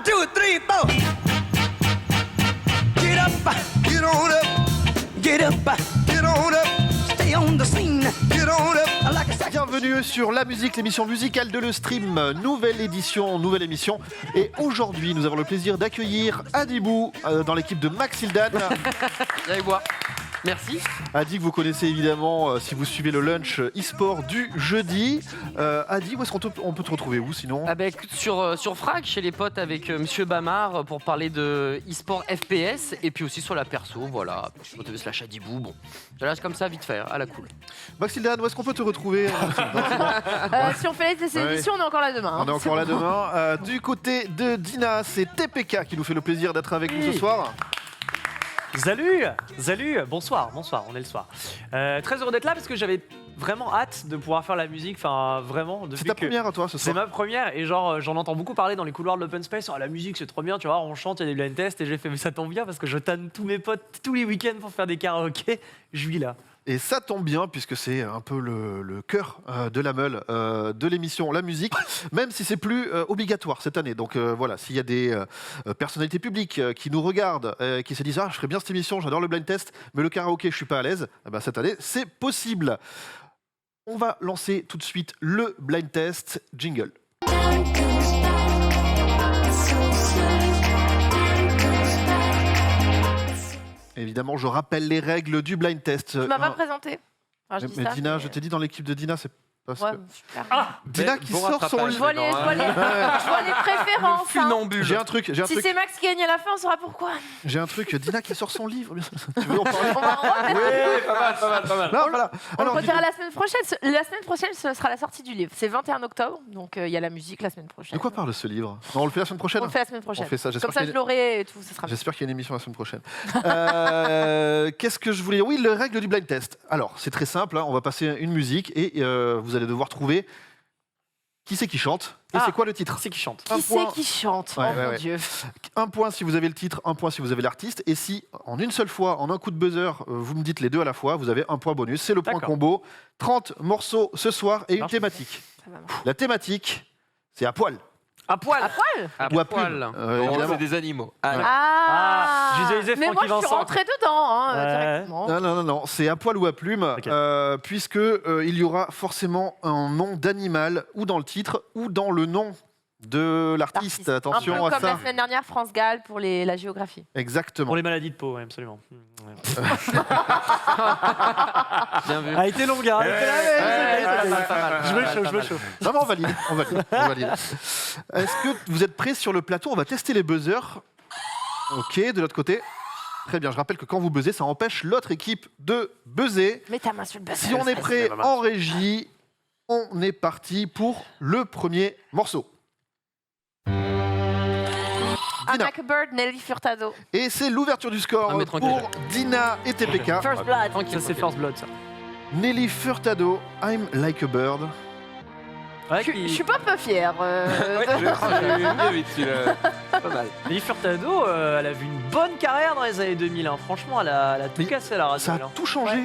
two, three, four. Get up, get on up, get up, get on up. Stay on the scene, get on up. Like a sax. Bienvenue sur La Musique, l'émission musicale de Le Stream. Nouvelle édition, nouvelle émission. Et aujourd'hui, nous avons le plaisir d'accueillir Adibou dans l'équipe de Maxildan. Viens voir. Merci. Adi que vous connaissez évidemment si vous suivez le lunch e-sport du jeudi. Adi, où est-ce qu'on peut te retrouver où sinon? Ah bah, écoute, sur Frag, chez les potes avec Monsieur Bamar pour parler de e-sport FPS et puis aussi sur la perso, voilà. Slash Adibou, bon. Je lâche comme ça vite fait, à la cool. Maxildan, où est-ce qu'on peut te retrouver? Si on fait les éditions, on est encore là demain. On est encore là demain. Du côté de Dina, c'est TPK qui nous fait le plaisir d'être avec nous ce soir. Salut, bonsoir, on est le soir. Très heureux d'être là parce que j'avais vraiment hâte de pouvoir faire la musique, enfin vraiment. C'est ta première à toi ce C'est soir? ma première et genre j'en entends beaucoup parler dans les couloirs de l'open space. Oh, la musique c'est trop bien, tu vois, on chante, il y a des blind tests et j'ai fait mais ça tombe bien parce que je tanne tous mes potes tous les week-ends pour faire des karaokés. Je vis là. Et ça tombe bien puisque c'est un peu le cœur de la meule de l'émission La Musique, même si c'est plus obligatoire cette année. Donc voilà, s'il y a des personnalités publiques qui nous regardent, qui se disent « Ah, je ferais bien cette émission, j'adore le blind test, mais le karaoké, je suis pas à l'aise », eh ben, cette année, c'est possible. On va lancer tout de suite le blind test jingle. Évidemment, je rappelle les règles du blind test. Tu m'as pas présenté. Enfin, je dis Mais ça, Dina, je t'ai dit dans l'équipe de Dina, c'est parce Ouais, que... super. Dina qui sort son Je livre. vois les préférences. hein. J'ai un truc. Si c'est Max qui gagne à la fin, on saura pourquoi. J'ai un truc. Dina qui sort son livre. Tu veux en parler? On va en remettre. Pas mal. Non, voilà. On le Alors, redira la semaine prochaine. La semaine prochaine, ce sera la sortie du livre. C'est 21 octobre, donc il y a la musique la semaine prochaine. de quoi parle ce livre? Non, on le fait la semaine prochaine. On le fait la semaine prochaine. On fait ça. Comme ça, je l'aurai et tout. Ce sera bien. J'espère qu'il y a une émission la semaine prochaine. Qu'est-ce que je voulais dire? Oui, les règles du blind test. Alors, c'est très simple. On va passer une musique et vous allez devoir trouver qui c'est qui chante et c'est quoi le titre. C'est qui chante. Un Qui c'est point. qui chante? Ouais, Oh ouais, mon ouais. Dieu. Un point si vous avez le titre, un point si vous avez l'artiste. Et si, en une seule fois, en un coup de buzzer, vous me dites les deux à la fois, vous avez un point bonus. C'est le point D'accord. combo. 30 morceaux ce soir et une Marche. thématique. Ça va marcher. La thématique, c'est à poil. À poil. À poil? À Ou à poil. plume. On Évidemment. fait des animaux. Ah, je visualisais mais moi, Francky je suis Vincent. rentrée dedans, hein, Ouais. directement. Non, c'est à poil ou à plume, Ok. puisque il y aura forcément un nom d'animal ou dans le titre ou dans le nom de l'artiste. Un Attention peu à comme ça. la semaine dernière, France Gall pour la géographie. Exactement. Pour les maladies de peau, ouais, absolument. Ouais. Bien vu. A été longue, hein. Je me chauffe. Non, mais on valide. Est-ce que vous êtes prêts sur le plateau? On va tester les buzzers. Ok, de l'autre côté. Très bien, je rappelle que quand vous buzzez, ça empêche l'autre équipe de buzzer. Mets ta main sur le buzzer. Si on est prêt en régie, on est parti pour le premier morceau. Dina. Like a Bird, Nelly Furtado. Et c'est l'ouverture du score Non, mais tranquille. pour Dina et TPK. First Blood. Tranquille, Ça c'est First Blood ça. Nelly Furtado, I'm Like a Bird. Ouais, Je suis pas peu fière. Pas mal. Nelly Furtado, elle a vu une bonne carrière dans les années 2000. Hein. Franchement, elle a tout Mais cassé la Ça a radio. tout changé.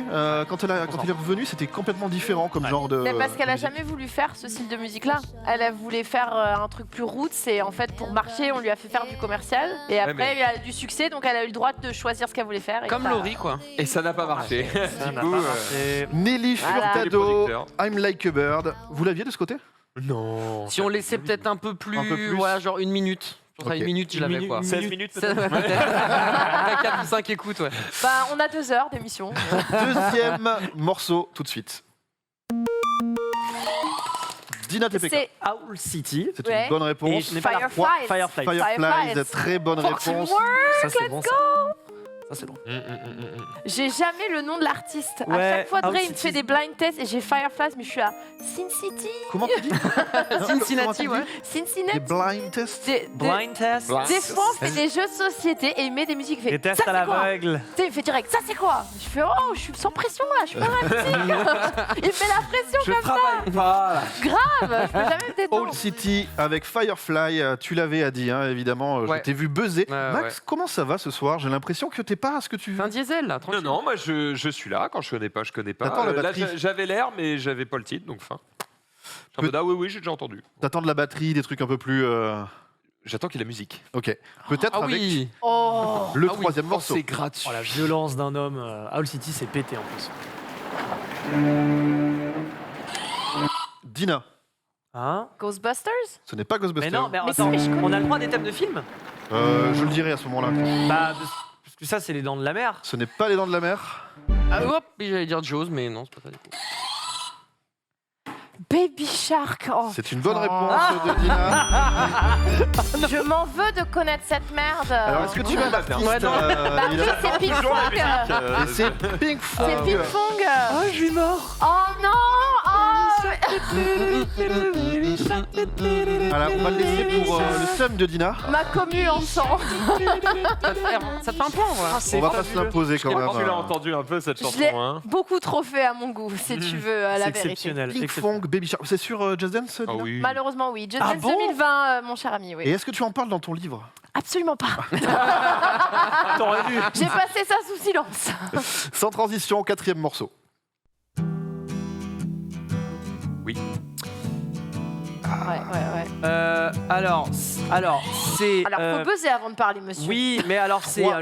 Quand il est revenu, c'était complètement différent comme genre de. Mais parce qu'elle de a musique. jamais voulu faire ce style de musique-là. Elle a voulu faire un truc plus roots et en fait pour marcher, on lui a fait faire du commercial. Et après, mais- il a eu du succès, donc elle a eu le droit de choisir ce qu'elle voulait faire. et Comme ça- Laurie, quoi. Et ça n'a pas marché. Ça n'a Du coup, pas marché. Nelly Voilà. Furtado, Les producteurs. I'm Like a Bird. Vous l'aviez de ce côté? Non. Si on laissait peut-être un peu plus, ouais, genre une minute. Ok. Une minute, je l'avais quoi. 16 minutes Ça, peut-être. ouais, peut-être. 4 ou 5 écoutes, ouais. Bah, on a 2 heures d'émission. Deuxième morceau tout de suite. Dina TPK. C'est Owl City. C'est Ouais. une bonne Et réponse. je n'ai pas la Fireflies. foi. Firefly. Fireflies, très bonne réponse. Ça c'est bon ça. Ça c'est bon. J'ai jamais le nom de l'artiste. À Ouais, chaque fois, Dre, Out il me fait City. des blind tests et j'ai Fireflies, mais je suis à Sin City, Comment tu dis? Cincinnati, ouais. Des Cincinnati. blind tests. Blind test. Des fois, on fait des jeux de société et il met des musiques. Il fait, Des tests ça, à c'est quoi? l'aveugle. Tu sais, il fait direct, ça c'est quoi? Je fais, oh, je suis sans pression là, je suis pas dans la musique. Il me met la pression Je comme travaille pas. grave, je peux jamais me détendre. Old City avec Firefly, tu l'avais dit, hein, évidemment, je Ouais. t'ai vu buzzer. Ouais, Max, ouais. comment ça va ce soir? J'ai l'impression que t'es pas à ce que tu veux. Un diesel, là, Non, tranquille. non, moi je suis là. Quand je connais pas, je connais pas. T'attends la Là, batterie. j'avais l'air, mais j'avais pas le titre, donc fin. En mode, ah oui, j'ai déjà entendu. T'attends de la batterie, des trucs un peu plus. J'attends qu'il y ait la musique. Ok. Peut-être Ah avec oui. Oh. le Ah oui. troisième morceau. C'est gratuit. Oh, la violence d'un homme. Owl City, c'est pété en plus. Dina, Hein? Ghostbusters? ce n'est pas Mais Ghostbusters. non, mais Mais attends, si, mais je on a le droit des thèmes de films? Je le dirai à ce moment-là. Bah, parce que ça, c'est les dents de la mer. Ce n'est pas les dents de la mer. Ah, hop, j'allais dire Jaws, mais non, c'est pas ça du coup. Baby Shark. Oh, C'est une bonne putain. réponse de Dina. Je m'en veux de connaître cette merde. Alors, est-ce que tu as l'artiste Ouais, non. Bah oui, c'est Pink Fong. Et c'est Pink C'est Fong. Pink Fong. Oh, je suis mort. Oh non. Oh. Alors, on va le laisser pour le seum de Dina. Ma commu en sang. Ça te fait un point, voilà. On va pas se l'imposer quand même. Tu l'as entendu un peu cette Je chanson, l'ai hein. beaucoup trop fait à mon goût, si tu veux, à C'est la vérité. exceptionnel. Pink exceptionnel. Fong, Baby Shark. C'est sur Just Dance, Ah Dina oui. Malheureusement, oui. Just Ah Dance bon 2020, mon cher ami, oui. Et est-ce que tu en parles dans ton livre? Absolument pas. T'aurais dû. J'ai passé ça sous silence. Sans transition, quatrième morceau. Ouais. Alors, c'est. Alors, faut buzzer avant de parler, monsieur. Oui, mais alors c'est Trois,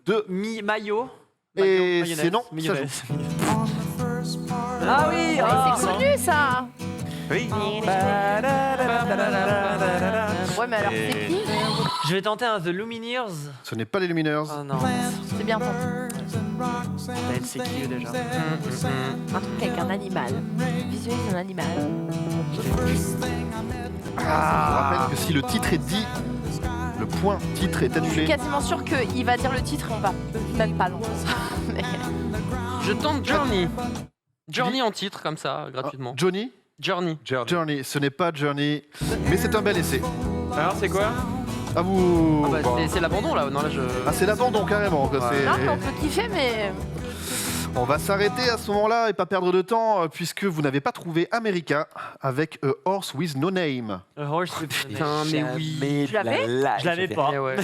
deux. maillot. Et Mayonnaise, c'est non, ça mayonnaise. Ah oui, Ouais, c'est connu, ça. Oui. Ouais, mais alors, c'est qui? Je vais tenter un The Lumineers. Ce n'est pas les Lumineers. Oh non, C'est bien tenté. elle c'est qui déjà? Un truc avec un animal. Visualise un animal. Je vous rappelle que si le titre est dit, le point titre est Je suis annulé. quasiment sûre qu'il va dire le titre et on va même pas l'entendre. Mais... Je tente Journey. Journey en titre, comme ça, gratuitement. Johnny, Journey. Journey, ce n'est pas Journey, mais c'est un bel essai. Alors, c'est quoi? À vous. Ah bah, c'est l'abandon là. Non, là je. Ah, c'est l'abandon carrément. Quoi. C'est- Non, mais on peut kiffer, mais... On va s'arrêter à ce moment-là et pas perdre de temps puisque vous n'avez pas trouvé America avec A Horse with No Name. A Horse with No Name. Putain, mais oui. Tu l'avais? Je l'avais pas. Eh ouais.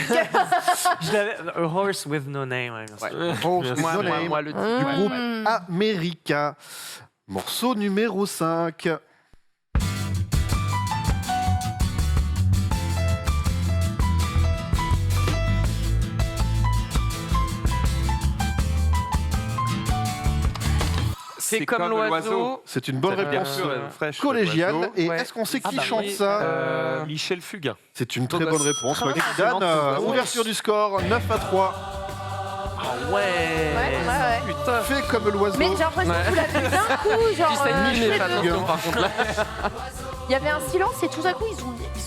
Je l'avais. A Horse with No Name. Ouais, merci. A Horse with No Name Moi, le du titre. groupe Mmh. America. Morceau numéro 5. C'est comme l'oiseau. C'est une bonne Ça veut dire réponse fraîche, collégiale. l'oiseau. Et Ouais. est-ce qu'on sait Ah qui bah chante oui, ça Michel Fugain. C'est une très bah, bonne c'est réponse. très Ouais. bien, Dan, excellente. ouverture du score, 9-3. Ah ouais. Ouais. Fait comme l'oiseau. Mais j'ai l'impression que tu l'as vu d'un coup, genre... Tu sais, je nul, mais sais fais pas. attention par contre là. Il y avait un silence et tout à coup, ils se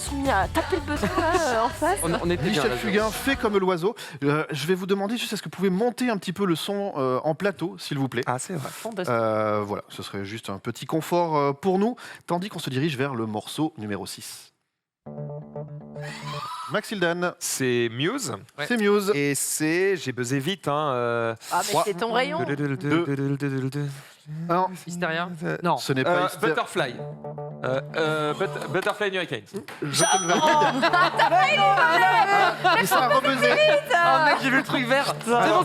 sont mis à taper le buzzer là, en face. On était bien Michel là, Fugain fait comme l'oiseau. Je vais vous demander juste est-ce que vous pouvez monter un petit peu le son en plateau, s'il vous plaît. Ah, c'est vrai. Fantastique. Voilà, ce serait juste un petit confort pour nous, tandis qu'on se dirige vers le morceau numéro 6. Maxildan, C'est Muse. Ouais. c'est Muse. Et c'est. J'ai buzzé vite, hein. Ah, mais c'est ton rayon. Un, Hysteria. Non. ce n'est pas Hyster- Butterfly. Butterfly in Hurricane. Je te le valide. Il sera rebuzzé. Ah mec, j'ai vu le truc vert.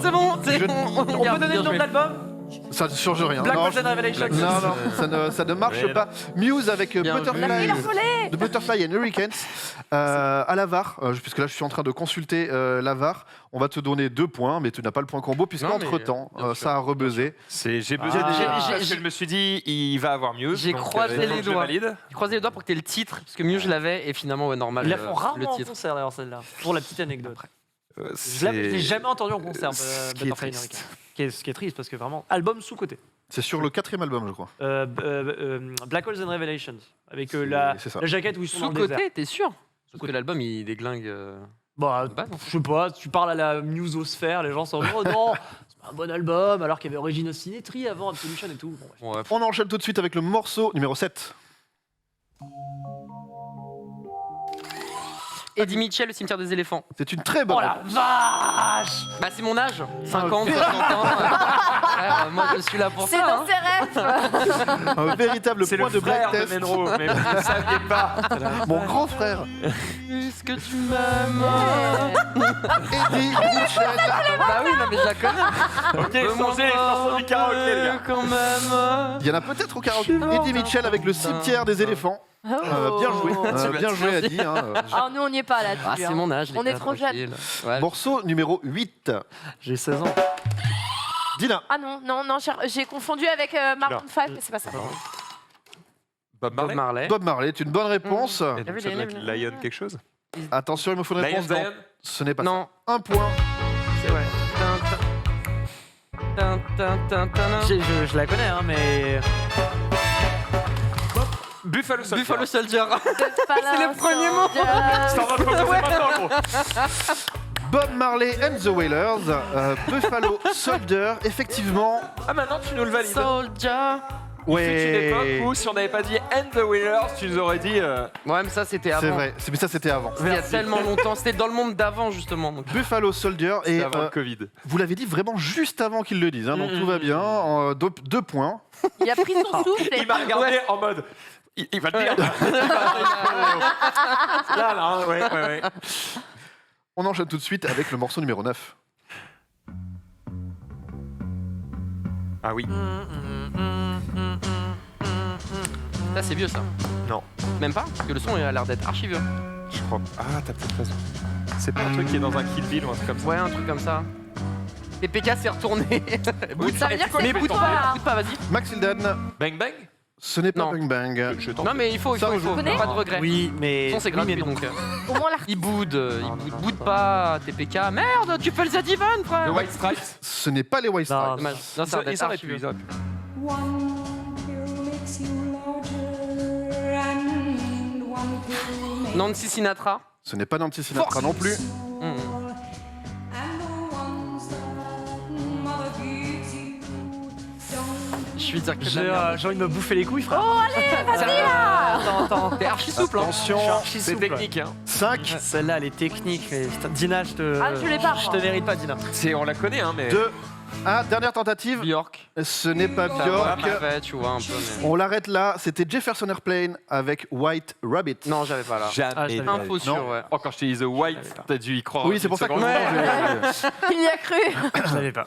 C'est bon. Je- On peut donner le nom de l'album? Ça ne change rien. Black Non, Holes and Revelation. non, ça ne marche Mais pas. Muse avec Bien vu. Butterfly, Il a volé. de Butterfly and Hurricanes à la VAR, puisque là je suis en train de consulter la VAR. On va te donner 2 points, mais tu n'as pas le point combo, Non, mais, puisqu'entre temps, bien sûr. ça a rebuzzé. J'ai buzzé Ah. déjà. J'ai- Parce que je me suis dit, il va avoir Muse. J'ai donc, croisé donc les je doigts. valide. J'ai croisé les doigts pour que tu aies le titre, parce que mieux je l'avais, et finalement, ouais, normal. Ils la font le rarement en titre. concert d'ailleurs celle-là. Pour la petite anecdote. Je C'est- l'ai jamais entendu en concert. Ce qui est Butterfly in triste. Hurricane. Ce qui est triste parce que vraiment album sous-côté. C'est sur le 4e album, je crois. Black Holes and Revelations avec C'est ça. la jaquette où ils sont dans le désert. Sous-côté, t'es sûr? Parce que l'album, il déglingue. Bah, de base, non je sais pas, tu parles à la musosphère, les gens sont oh non, c'est pas un bon album, alors qu'il y avait Origin of Symmetry avant Absolution et tout. Bon, bref. Bon, ouais. On enchaîne tout de suite avec le morceau numéro 7. Eddie Mitchell, le cimetière des éléphants. C'est une très bonne Oh la vache! Bah, c'est mon âge. 50, 60 ans. Frère, moi, je suis là pour C'est ça. dans hein. ses rêves. un véritable C'est point le de blind frère de test. Menro, mais vous ne saviez pas. Mon grand frère, Est-ce que tu m'aimes? Eddie Mitchell. Bah oui, non, mais je la connais. Ok, changez les chansons du karaoké, les gars. Quand même. Il y en a peut-être au karaoké. Eddie Mitchell avec le cimetière des éléphants. Bien joué, bien joué Adi. Hein. Ah, nous, on n'y est pas là. Ah, c'est mon âge. les On est gars, trop jeunes. tranquille. Ouais. Morceau numéro 8. J'ai 16 ans. Dina. Ah non, j'ai confondu avec Maroon 5, mais c'est pas ça. Bob Bob Marley. Marley. Bob Marley est une bonne réponse. Et donc, ça doit être Lion quelque chose. Attention, il me faut une Lion réponse. Zion. Ce n'est pas Non, ça. Un point. c'est vrai. Je la connais, hein, mais. Buffalo Soldier. Buffalo Soldier. C'est le premier mot. C'est en train de commencer maintenant, gros. Bob Marley and the Wailers. Buffalo Soldier, effectivement. Ah, maintenant tu nous le valides. Soldier. Il fut une époque où si on n'avait pas dit And the Wailers, tu nous aurais dit. Ouais, mais ça, c'était avant. C'est vrai, mais ça c'était avant. Il y a tellement longtemps. C'était dans le monde d'avant, justement. Donc. Buffalo Soldier, et C'était avant le Covid. vous l'avez dit vraiment juste avant qu'ils le disent, hein, donc tout va bien. 2 points. Il a pris son souffle. Il m'a regardé en mode. Il va le dire. Là, ouais. On enchaîne tout de suite avec le morceau numéro 9. Ah oui. Ça, c'est vieux, ça. Non. Même pas parce que le son il a l'air d'être archi vieux. Je crois. Ah, t'as peut-être raison. C'est pas un truc qui est dans un Kill Bill ou un truc comme ça. Ouais, un truc comme ça. TPK s'est retourné. Ça veut dire que c'est Mais plus boude toi, pas, là. boude pas, vas-y. Maxildan, Bang Bang. ce n'est pas Non. Bang Bang. Je t'en Non, mais il faut. Ça, on Pas connaît de regret. Oui, mais. Le son, c'est oui, gratuit, mais non. donc. Au moins, Il boude pas, TPK. Merde, tu fais le Z-Even, frère. The White Stripes. Ce n'est pas les White Non. Stripes. Dommage. Non, ça va Ils être auraient archi pu. vieux. Ils auraient pu. Nancy Sinatra. Ce n'est pas Nancy Sinatra Force. non plus. Je suis dire que de J'ai la merde. j'ai envie de me bouffer les couilles, frère. Oh, allez, vas-y là. Attends. T'es archi souple, hein. Attention, Archi C'est souple. technique, hein. 5, Celle-là, elle est technique. Mais putain, Dina, je te. Ah, je l'ai pas, Je moi. te mérite pas, Dina. On la connaît, hein, mais. 2, 1. Dernière tentative. Bjork. Ce n'est pas Ça va, Björk. parfait, tu vois un peu. Mais... On l'arrête là. C'était Jefferson Airplane avec White Rabbit. Non, j'avais pas là. Jamais. Ah, je l'avais de la Info vie. sûr, Non. ouais. Oh, quand je t'ai dit The White, t'as dû y croire. Oui, c'est pour ça que une moi, seconde. Il y a cru. Je l'avais pas.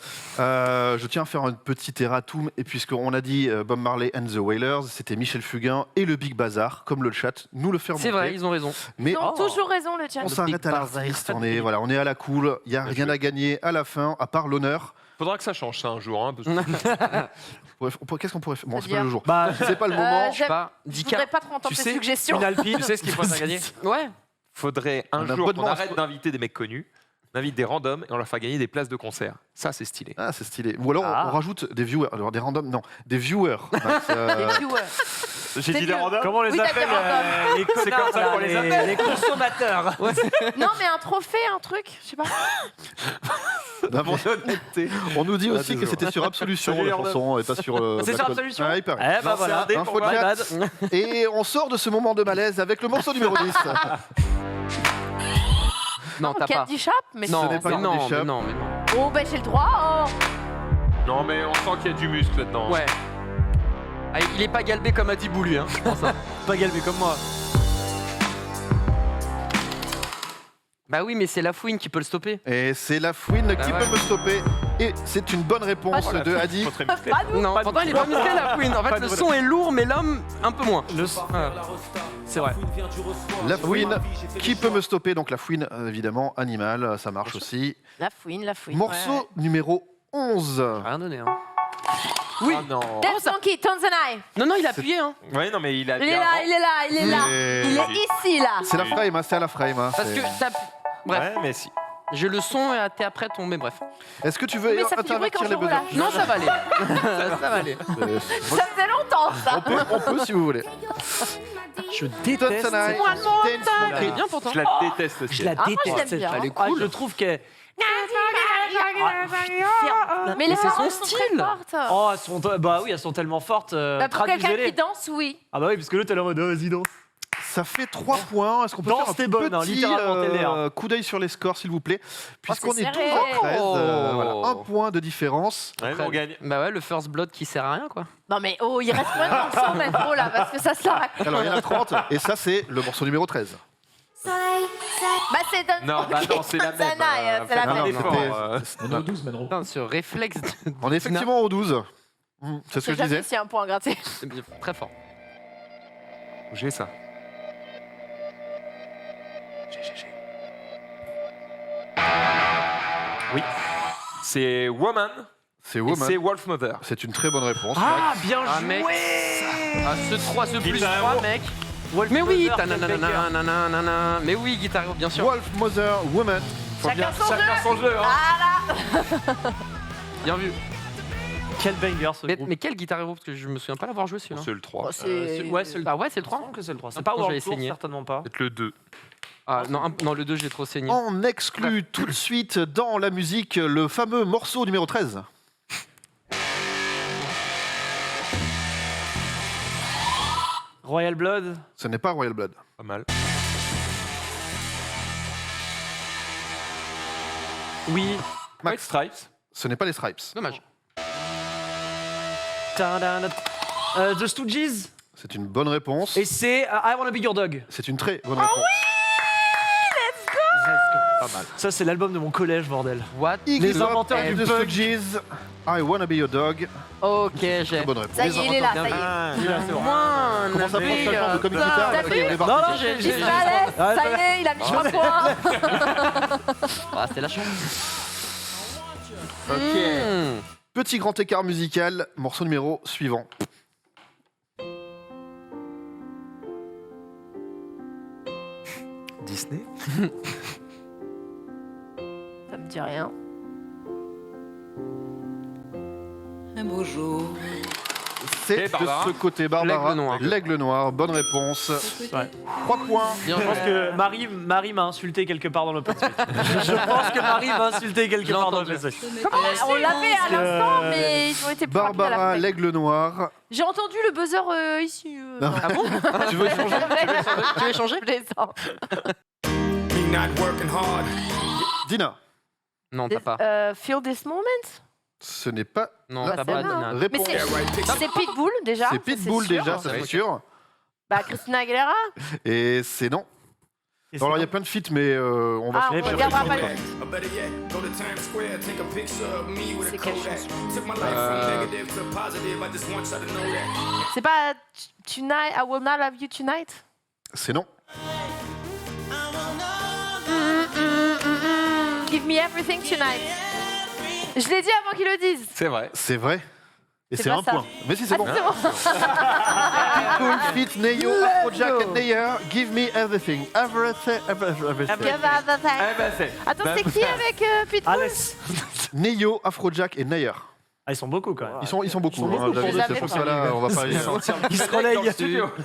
je tiens à faire un petit erratum. Et puisqu'on a dit Bob Marley and the Wailers, c'était Michel Fugain et le Big Bazar, comme le chat nous le fait remonter. C'est vrai, ils ont raison. Mais Ils ont toujours raison, le chat. on s'arrête Big à Bazar. l'artiste. On est à la cool. Il n'y a rien à gagner à la fin, à part l'honneur. Faudra que ça change ça un jour, hein, parce que Qu'est-ce qu'on pourrait faire? Bon, c'est pas C'est-à-dire le jour. Bah, C'est pas le moment. Je sais pas. Je 10K. voudrais pas trop entendre Tu tes sais, suggestions. une Alpine. tu sais ce qu'il faudrait gagner. Ouais. Faudrait un Un jour qu'on abonnement à arrête d'inviter des mecs connus, on invite des randoms et on leur fait gagner des places de concert. Ça, c'est stylé. Ah, c'est stylé. Ou alors Ah. on rajoute des viewers. Alors des randoms, non, des viewers. Max, Les viewers. J'ai dit des randoms. Comment on les Oui, t'as appelle bien raison. les C'est comme ça qu'on les appelle. les consommateurs. Non, mais un trophée, un truc, je sais pas. d'avant. On nous dit Ah, aussi que désolé. c'était sur Absolution, Salut, la Randoms. chanson, et pas sur. C'est Black sur Hole. Absolution Ah, il paraît. Eh bah voilà. Info Info My chat. bad. Et on sort de ce moment de malaise avec le morceau numéro 10. Non, t'as pas. Candy Shop, mais Non, n'est pas mais un non, déchap. mais non, mais non. Oh, ben j'ai le droit. Oh. Non, mais on sent qu'il y a du muscle là-dedans. Ouais. Ah, il est pas galbé comme Adibou, lui. Hein. Pas galbé comme moi. Bah oui, mais c'est la fouine qui peut le stopper. Et c'est la fouine qui ouais. peut me stopper. Et c'est une bonne réponse Oh, la de fouine, Adi. faut très musclé. Pas nous. Non, pourtant il est pas musclé la fouine. En fait, le son est lourd, mais l'homme un peu moins. C'est vrai. La fouine qui peut me stopper. Donc la fouine, évidemment, animal, ça marche aussi. La fouine, la fouine. Morceau numéro 11. Rien donné. Hein. Oui. Oh, non. Dance Monkey, Tanzanite. Non, non, il a appuyé. Hein. Ouais, non, mais il a Il est bien là, avant. il est là, il est là. Et- Il est ici, là. C'est la frame, hein, c'est à la frame. hein, Parce c'est- que ça. Bref, Ouais, mais si. j'ai le son et t'es après tombé, bref. Est-ce que tu veux Mais ça fait du bruit intervertir quand les je besoins relâche. Non, ça va aller. ça va aller. Ça faisait longtemps, ça. On peut si vous voulez. Je déteste. Tanzanite, Moi, Dance Elle est Monkey. bien pourtant. Je la déteste aussi. Je la Ah, moi, je déteste. l'aime bien. Elle est Ah, cool. je trouve que. Mais les c'est son paroles sont très style. fortes. Oh, elles sont. Bah oui, elles sont tellement fortes. Bah, pour quelqu'un Traduisez-les. qui danse, oui. Ah bah oui, parce que l'autre, elle est en mode, oh, vas-y, donc. Ça fait 3 points. Est-ce qu'on peut Danse, faire un t'es bonne, hein, petit littéralement, t'es l'air. coup d'œil sur les scores, s'il vous plaît? Puisqu'on c'est est 12 serré. à 13. Oh. Voilà, un point de différence. Ouais, mais on gagne. Bah ouais, le first blood qui sert à rien, quoi. Non, mais oh, il reste moins de 100 mètres trop, là, parce que ça se la raconte. Alors, il y en a 30. Et ça, c'est le morceau numéro 13. Bah, c'est Dance Non, bah non, c'est la même. Tanzanite, c'est la Non, même. non, effort, c'était- Putain, ce réflexe. On est effectivement au 12. C'est ce que C'est je disais. jamais si un point à gratter. Très fort. J'ai ça. Oui. C'est Woman. C'est Et Woman. c'est Wolf Mother. C'est une très bonne réponse. Ah, bien Ah, joué. mec. Ah, ce 3, ce plus Guitar 3, Hero. mec. Wolf Mais oui, Mother, Ted Baker. tananananananana. Mais oui, Guitar Hero, bien sûr. Wolf Mother Woman. Chacun son jeu. Chacun son jeu. Hein. Bien vu. Quel banger ce groupe. Mais quel Guitar Hero? Parce que je me souviens pas l'avoir joué celui-là. C'est le 3. Ouais, c'est le Ah ouais, c'est le Il me 3. semble que c'est le 3. C'est Ah, pas pourtant, World j'avais Tour, saigné. certainement pas. Peut-être le 2. Ah non, le 2, j'ai trop saigné. On exclut tout de suite dans la musique le fameux morceau numéro 13. Royal Blood. Ce n'est pas Royal Blood. Pas mal. Oui. White Stripes. Ce n'est pas les Stripes. Dommage. The Stooges. C'est une bonne réponse. Et c'est I Wanna Be Your Dog. C'est une très bonne réponse. Pas mal. Ça, c'est l'album de mon collège, bordel. What? Les inventeurs du The bug. Stooges, I Wanna Be Your Dog. Ok, Très j'ai. bonne réponse. Ça y est, il est là, ça y est. Ah, Moi, Comment ça prend tellement de comic guitar T'as vu on est parti. Non, non, j'ai- Il se balèze, Ah, ça y est, il a mis 3 points. Ah, c'était la chance. Ok. Hmm. Petit grand écart musical, morceau numéro suivant. Disney. Ça me dit rien. Un beau jour. C'est Ok, Barbara. de ce côté, Barbara. L'aigle noir. L'aigle noir, bonne réponse. Ouais. 3 points. Bien Je pense joué. que Marie m'a insulté quelque part dans le podcast. Je pense que Marie m'a insulté quelque Je l'ai part dans le entendu. podcast. On l'avait à l'instant, mais ils ont été plus rapides à la Barbara, fin. l'aigle noir. J'ai entendu le buzzer ici. Non. Ah bon? Tu veux échanger Tu veux échanger? Plaisant. Me not working hard. Dina, Non, t'as pas. Feel this moment. ce n'est pas Non, la t'as c'est pas. là. Dina. réponse. Mais c'est Pitbull déjà. C'est ça, Pitbull sûr. déjà, ça c'est sûr. Bah Christina Aguilera. Et c'est non. Et Alors il y a c'est- plein de feats, mais on va Ah, se on Mais regardera pas. Or better yet, go to Times Square, take a picture of me with a C'est quelle Kodak. chanson? Took my life from negative to positive. I just want you to know that. C'est pas Tonight, I will not love you tonight. C'est non. Give me everything tonight. Je l'ai dit avant qu'ils le disent. C'est vrai. C'est vrai. Et C'est c'est pas un ça. point. Mais si c'est bon. C'est bon. Pitbull, feat, Neo, Afrojack and Nayer, Give Me Everything. Everything. Everything. Give everything. Eh ben, c'est. Attends, c'est qui avec Pitbull? Alès. Neo, Afrojack et Nayer. Ah, ils sont beaucoup quand même. Ils sont beaucoup. Ils sont beaucoup hein, pour David, des c'est pour ça amis. là, on va pas. Ils se relayent.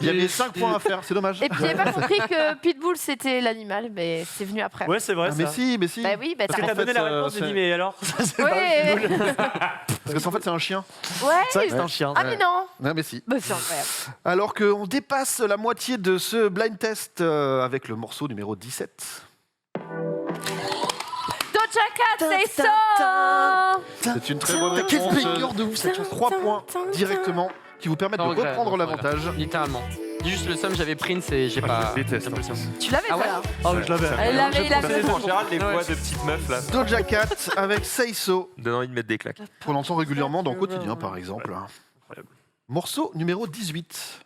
Il y avait 5 points à faire, c'est dommage. Et puis j'ai pas compris que Pitbull c'était l'animal, mais c'est venu après. Ouais, c'est vrai. Ah, mais ça. si, mais si. Bah oui, bah Parce que t'as t'as En fait, donné la réponse, j'ai c'est- dit, mais alors c'est Oui. pas Pitbull. Parce que en fait c'est un chien. Ouais. C'est vrai que c'est un chien. Ah mais non. Non mais si. Bah c'est incroyable. Alors qu'on dépasse la moitié de ce blind test avec le morceau numéro 17. Doja Cat, say so. C'est une très bonne réponse. de ouf cette chanson. 3 points directement qui vous permettent de Sans regret, reprendre sans l'avantage. regret. Littéralement. Dis juste le somme, j'avais Prince et j'ai pas. Je déteste. Tu l'avais Ah ouais ça. Oh, je l'avais. Il avait. En général, les voix de petites meufs là, Doja Cat avec Say So, donnent envie de mettre des claques. qu'on entend régulièrement dans Quotidien par exemple. Incroyable. Morceau numéro 18.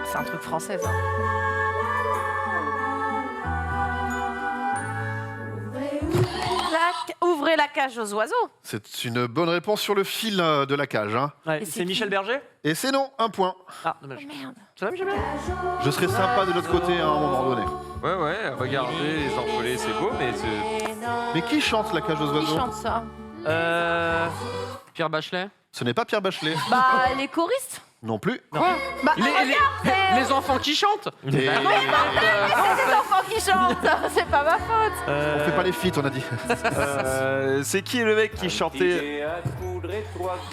C'est un truc français ça. Ouvrez la cage aux oiseaux. C'est une bonne réponse sur le fil de la cage. hein. Ouais, Et c'est c'est Michel qui Berger. Et c'est non, un point. Ah, dommage. Merde. Ça va, Michel Berger? Je serais sympa de l'autre côté à un moment donné. Ouais, ouais, regardez les envolées, c'est beau, mais c'est. Mais qui chante la cage aux Qui oiseaux? chante ça? Pierre Bachelet. Ce n'est pas Pierre Bachelet. Bah les choristes. Non plus. Quoi? Bah Les enfants qui chantent. Et c'est des enfants qui chantent. C'est pas ma faute. on fait pas les feats, on a dit. C'est qui le mec qui chantait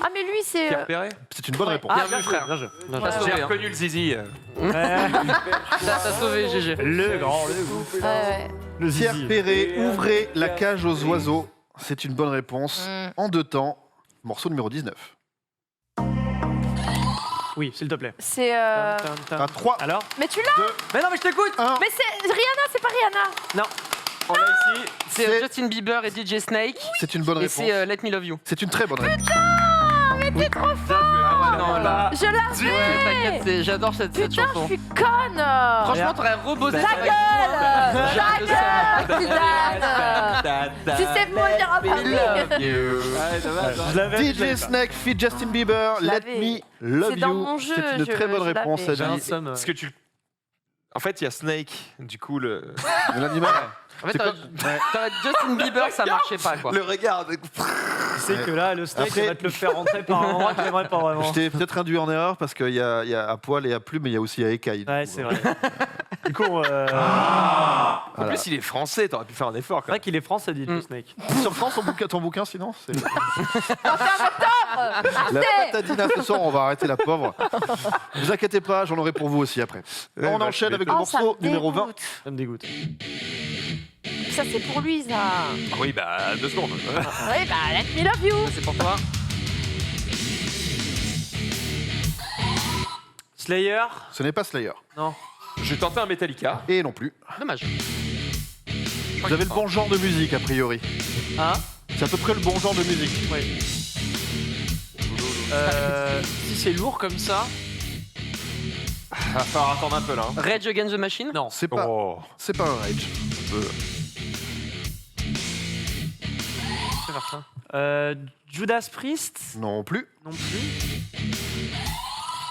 Ah mais lui c'est. Pierre Perret. C'est une bonne réponse. Bien vu, frère. Bien joué. T'as sauvé, J'ai hein. reconnu le zizi. T'as sauvé, GG. Le grand, le groupe. Ouais. Le Pierre zizi. Perret, ouvrez la cage aux oiseaux. C'est une bonne réponse. En 2 temps. Morceau numéro 19. Oui, s'il te plaît. C'est. À 3, Alors Mais tu l'as. Mais non, mais je t'écoute. 1. Mais c'est Rihanna, c'est pas Rihanna. Non. On l'a ici. C'est C'est- Justin Bieber et DJ Snake. C'est une bonne Et réponse. c'est Let Me Love You. C'est une très bonne réponse. Mais t'es trop fort. non, là. Je l'avais. Ouais, t'inquiète, j'adore cette Putain, je chanson. suis conne. Franchement, t'aurais rebossé. Ta gueule, Zidane. Si c'est pour le dire en public. Je l'avais. DJ Snake feat Justin Bieber, Let l'avais. Me Love C'est dans You. mon jeu, C'est une je- très bonne je réponse, l'avais. J'ai un Adi. somme. Parce que tu. En fait, il y a Snake, du coup, le. L'animal. En fait, C'est t'aurais Justin Bieber, ça marchait pas, quoi. Le regard. Tu sais que là, le steak, Après- il va te le faire rentrer par un endroit que j'aimerais pas vraiment. Je t'ai peut-être induit en erreur parce qu'il y a à poil et à plume, mais il y a aussi à écaille. Ouais, c'est vrai. Du coup, En Voilà. plus, il est français, t'aurais pu faire un effort. c'est vrai qu'il est français, dit le Snake. Sur France, ton bouquin sinon c'est... Arrêtez. La patadina ce soir, on va arrêter la pauvre. Vous inquiétez pas, j'en aurai pour vous aussi après. Ouais, On bah, enchaîne tu avec le Oh, ça morceau me numéro 20. dégoûte. Ça me dégoûte. Ça, c'est pour lui, ça. Oui, bah, 2 secondes. Oui, bah, let me love you. C'est pour toi. Slayer. Ce n'est pas Slayer. Non. Je vais tenter un Metallica. Et non plus. Dommage. Vous avez le bon genre de musique a priori. Hein? C'est à peu près le bon genre de musique. Oui. Si c'est lourd comme ça. Va falloir attendre un peu là. hein. Rage Against the Machine. Non. C'est pas, Oh. c'est pas un rage. Judas Priest. Non plus. Non plus.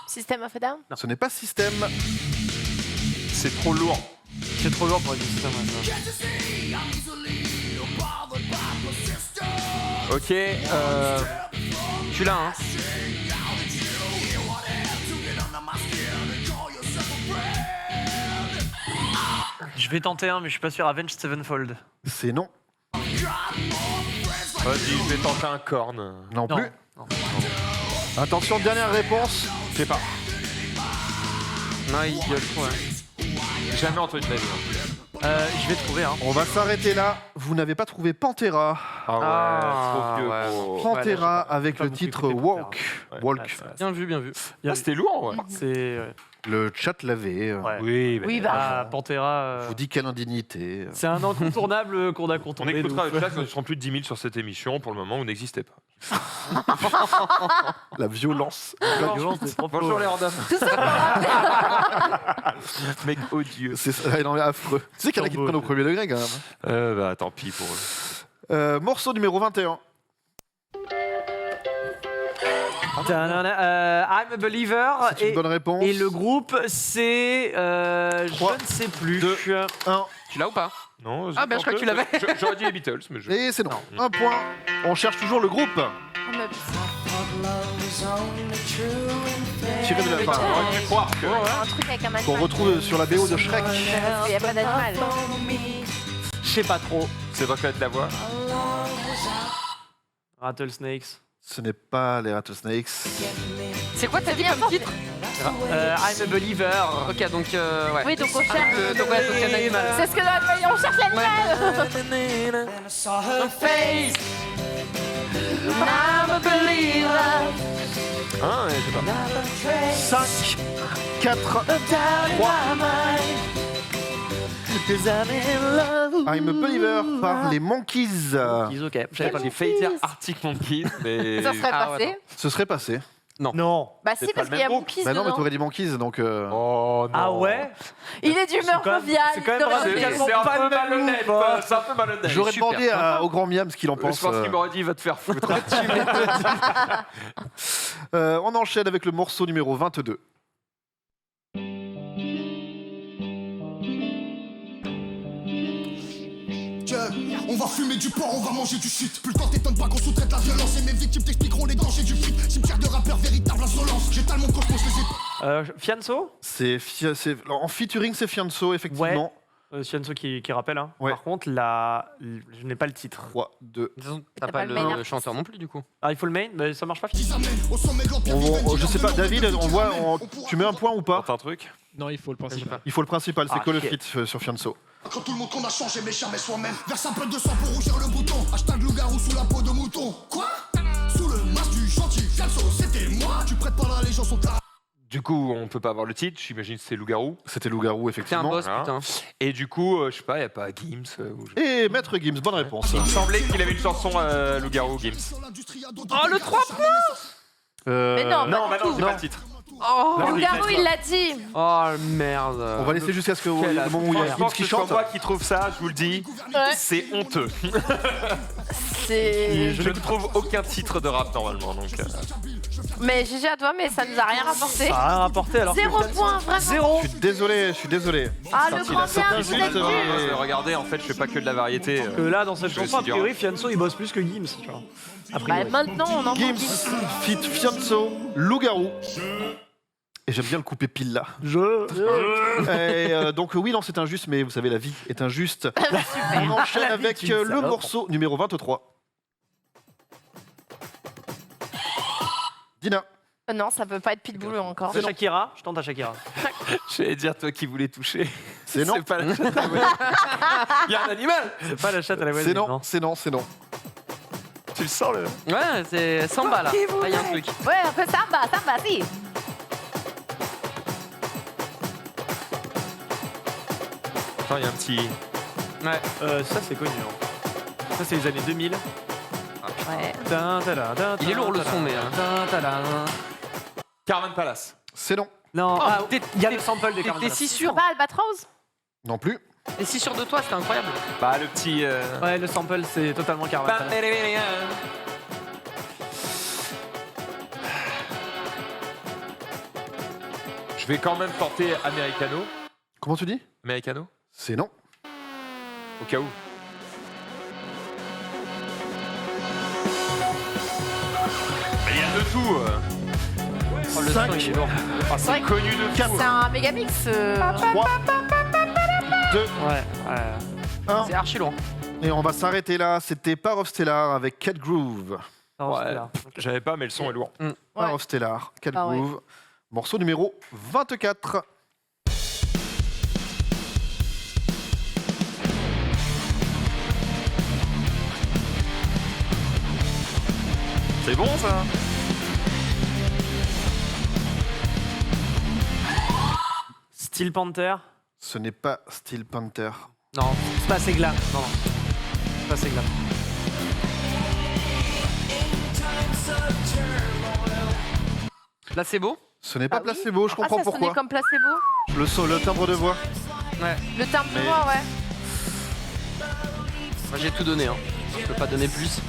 System of a Down. Ce n'est pas System. C'est trop lourd. C'est trop lourd pour être du système. Ok. Tu l'as, hein. Je vais tenter un, mais je suis pas sûr. Avenged Sevenfold. C'est non. Vas-y, je vais tenter un corn. Non, Non. plus. Non. Attention, dernière réponse. Je sais pas. Non, il gueule, ouais. Jamais entendu de ma vie. Je vais trouver un. On va s'arrêter là. Vous n'avez pas trouvé Pantera. Ah ouais, Ah, trop vieux. ouais. gros. Pantera Ouais, là, avec pas le beaucoup titre écouté Walk. Ouais, Walk. Ouais, c'est- Bien vu, bien vu. Ah, c'était lourd, ouais. C'est. Le chat l'avait. Ouais. Oui, mais Oui, bah. Ah, Pantera. Je vous dis quelle indignité. C'est un incontournable qu'on a on contourné. écoutera donc. le chat quand ils seront plus de 10 000 sur cette émission. Pour le moment, vous n'existez pas. La violence. La violence des propos. Bonjour les randoms. Mec odieux. C'est ça, non, mais affreux. Tu sais qu'il y en a qui te prennent au premier degré quand même. Bah tant pis pour eux. Morceau numéro 21. I'm a Believer. C'est une bonne réponse. Et le groupe, c'est. Trois, je ne sais plus. 2, 1. Tu l'as ou pas? Non, Ah, bah, je crois que tu l'avais. J'aurais dit les Beatles, mais je. Et c'est non. Un point. On cherche toujours le groupe. Tiré de la fin. J'aurais dû croire que. Un truc avec un animal. Qu'on retrouve sur la BO de Shrek. Parce qu'il n'y a pas d'animal. Je sais pas trop. C'est vrai que de la voix. Rattlesnakes. Ce n'est pas les Rattlesnakes. C'est quoi t'as dit comme titre? I'm a Believer. Ok, donc ouais. Oui, donc on cherche. Donc ouais, donc il y a un animal. C'est ce que on cherche l'animal. I'm a believer. Hein, je sais pas. 5, 4, I'm a Believer par les Monkeys. Ils ok. J'avais pas J'ai failli dire Arctic Monkeys, mais. Ça serait Ah, passé. ouais, Ce serait passé. Non. Bah C'est si, pas parce le qu'il y a même Monkeys Bah non, mais dedans. t'aurais dit Monkeys, donc... Oh non. Ah ouais. Il est d'humeur C'est quand même- joviale. c'est quand même il radical. devrait- Tellement C'est un pas peu le même malhonnête. move, hein. C'est un peu malhonnête. J'aurais super demandé au grand Miam ce qu'il en Je pense. pense qu'il m'aurait dit va te faire foutre. On enchaîne avec le morceau numéro 22. On va fumer du porc, on va manger du shit. Plus le temps t'étonne pas qu'on sous-traite la violence. Et mes victimes t'expliqueront les dangers du fric. Cimetière de rappeurs, véritable insolence. J'étale mon cosmos, les Fianso. En featuring, c'est Fianso, effectivement. Fianso qui rappelle. Hein. Ouais. Par contre, je n'ai pas le titre. 3, 2. De toute façon, t'as T'as pas pas le main le chanteur non plus du coup. Ah, il faut le main, mais ça marche pas. qui amènent au sommet de l'empire. Je sais pas, David, tu mets un point ou pas? Tente un truc. Non, il faut le principal. Il faut le principal, c'est Ah, quoi le shit. feat sur Fianso? Quand tout le monde qu'on a changé, mais jamais soi-même. Verse un peu de sang pour rougir le bouton. Hashtag loup-garou sous la peau de mouton. Quoi? Sous le masque du chantier, Fianso, c'était moi. Tu prêtes pas l'allégeance au tas. Du coup, on peut pas avoir le titre. J'imagine que c'est Loup-garou. C'était Loup-garou, T'es un effectivement. boss, Voilà. putain. Et du coup, je sais pas, y a pas Gims ou je- Et Maître Gims, bonne réponse. Il me semblait qu'il avait une chanson Loup-garou Gims. Oh, le 3 points. Mais non, Non, pas bah non, du j'ai tout. pas le titre. Oh, Non, Loup-garou, il l'a dit. Oh merde. On va laisser jusqu'à ce que le moment où il y a Je Gims pense qui que c'est chante. moi qui trouve ça, je vous le dis. Ouais. C'est honteux. C'est. Je ne trouve aucun titre de rap normalement. Donc, Mais GG à toi, mais ça nous a rien rapporté. Ça a rien rapporté alors. 0 point, vraiment. Zéro. Je suis désolé. Ah, le sorti grand la sortie théâtre, juste, vous êtes nuls. regardez, en fait, je fais pas que de la variété. Que là, dans cette Je chanson, a suis dur. priori, Fianso, il bosse plus que Gims, tu vois. A Bah, priori. maintenant, on en Gims, manque. fit Fianso, Loup-garou. Et j'aime bien le couper pile là. Et, donc oui, non, c'est injuste, mais vous savez, la vie est injuste. On enchaîne La vie avec est une le salope. morceau numéro 23. Dina. Non, ça peut pas être Pitbull encore. C'est Shakira, je tente à Shakira. J'allais dire, toi qui voulais toucher. C'est non. pas la chatte à voler. Il y a un animal. C'est pas la chatte à la voisine. C'est non, c'est non, c'est non. Tu le sens, le. Ouais, c'est Samba là. Là, il y a un truc. Ouais, un peu samba, si. Attends, il y a un petit. Ouais. Ça, c'est connu. hein. Ça, c'est les années 2000. Ouais. Il est lourd le son, mais. Carmen Palace. C'est non. Non, Oh, ah, t'es- il y a le t'es- sample des T'es Carmen. si C'est sûr. pas Albatros? Non plus. T'es si sûr de toi, c'était incroyable. Bah, le petit. Ouais, le sample, c'est totalement Carmen. Je vais quand même porter Americano. Comment tu dis? Americano. C'est non. Au cas où. Mais il y a de tout. Oh, le son, il est lourd. Ah, c'est connu de tout. C'est un méga mix. 3, 2, Ouais, ouais. 1. C'est archi lourd. Et on va s'arrêter là. C'était Power of Stellar avec Cat Groove. Non, Ouais. c'était là. J'avais pas, mais le son est lourd. Power of Stellar, Cat Ah ouais. Groove. Morceau numéro 24. C'est bon ça. Steel Panther. Ce n'est pas Steel Panther. Non. C'est pas Segla. Non, non. C'est pas Segla. Placebo. Ce n'est pas Ah oui. Placebo, je comprends ça pourquoi. sonnait comme placebo. Le timbre de voix. Ouais. Le timbre de Mais- voix, ouais. Moi j'ai tout donné. Hein. Je peux pas donner plus.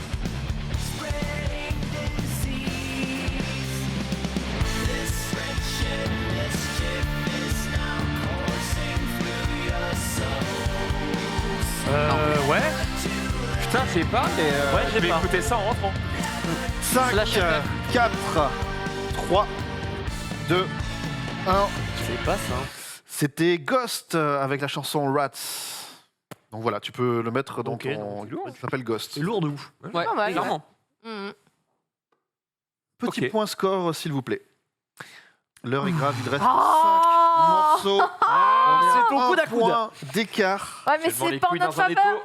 Ouais. Putain, je sais pas, mais Ouais, je vais pas. écouter ça en rentrant. 5, Slash FF. 4, 3, 2, 1. C'est pas ça. C'était Ghost avec la chanson Rats. Donc voilà, tu peux le mettre dans Ok, ton... donc c'est lourd. Ça s'appelle Ghost. C'est lourd de ouf. Ouais, Pas mal, clairement. Mhm. Petit Ok. point score, s'il vous plaît. L'heure est grave, il reste Oh 5 morceaux. C'est ton Un coude à coude. point d'écart. Ouais, mais Je vends c'est les pas en couilles notre dans un faveur.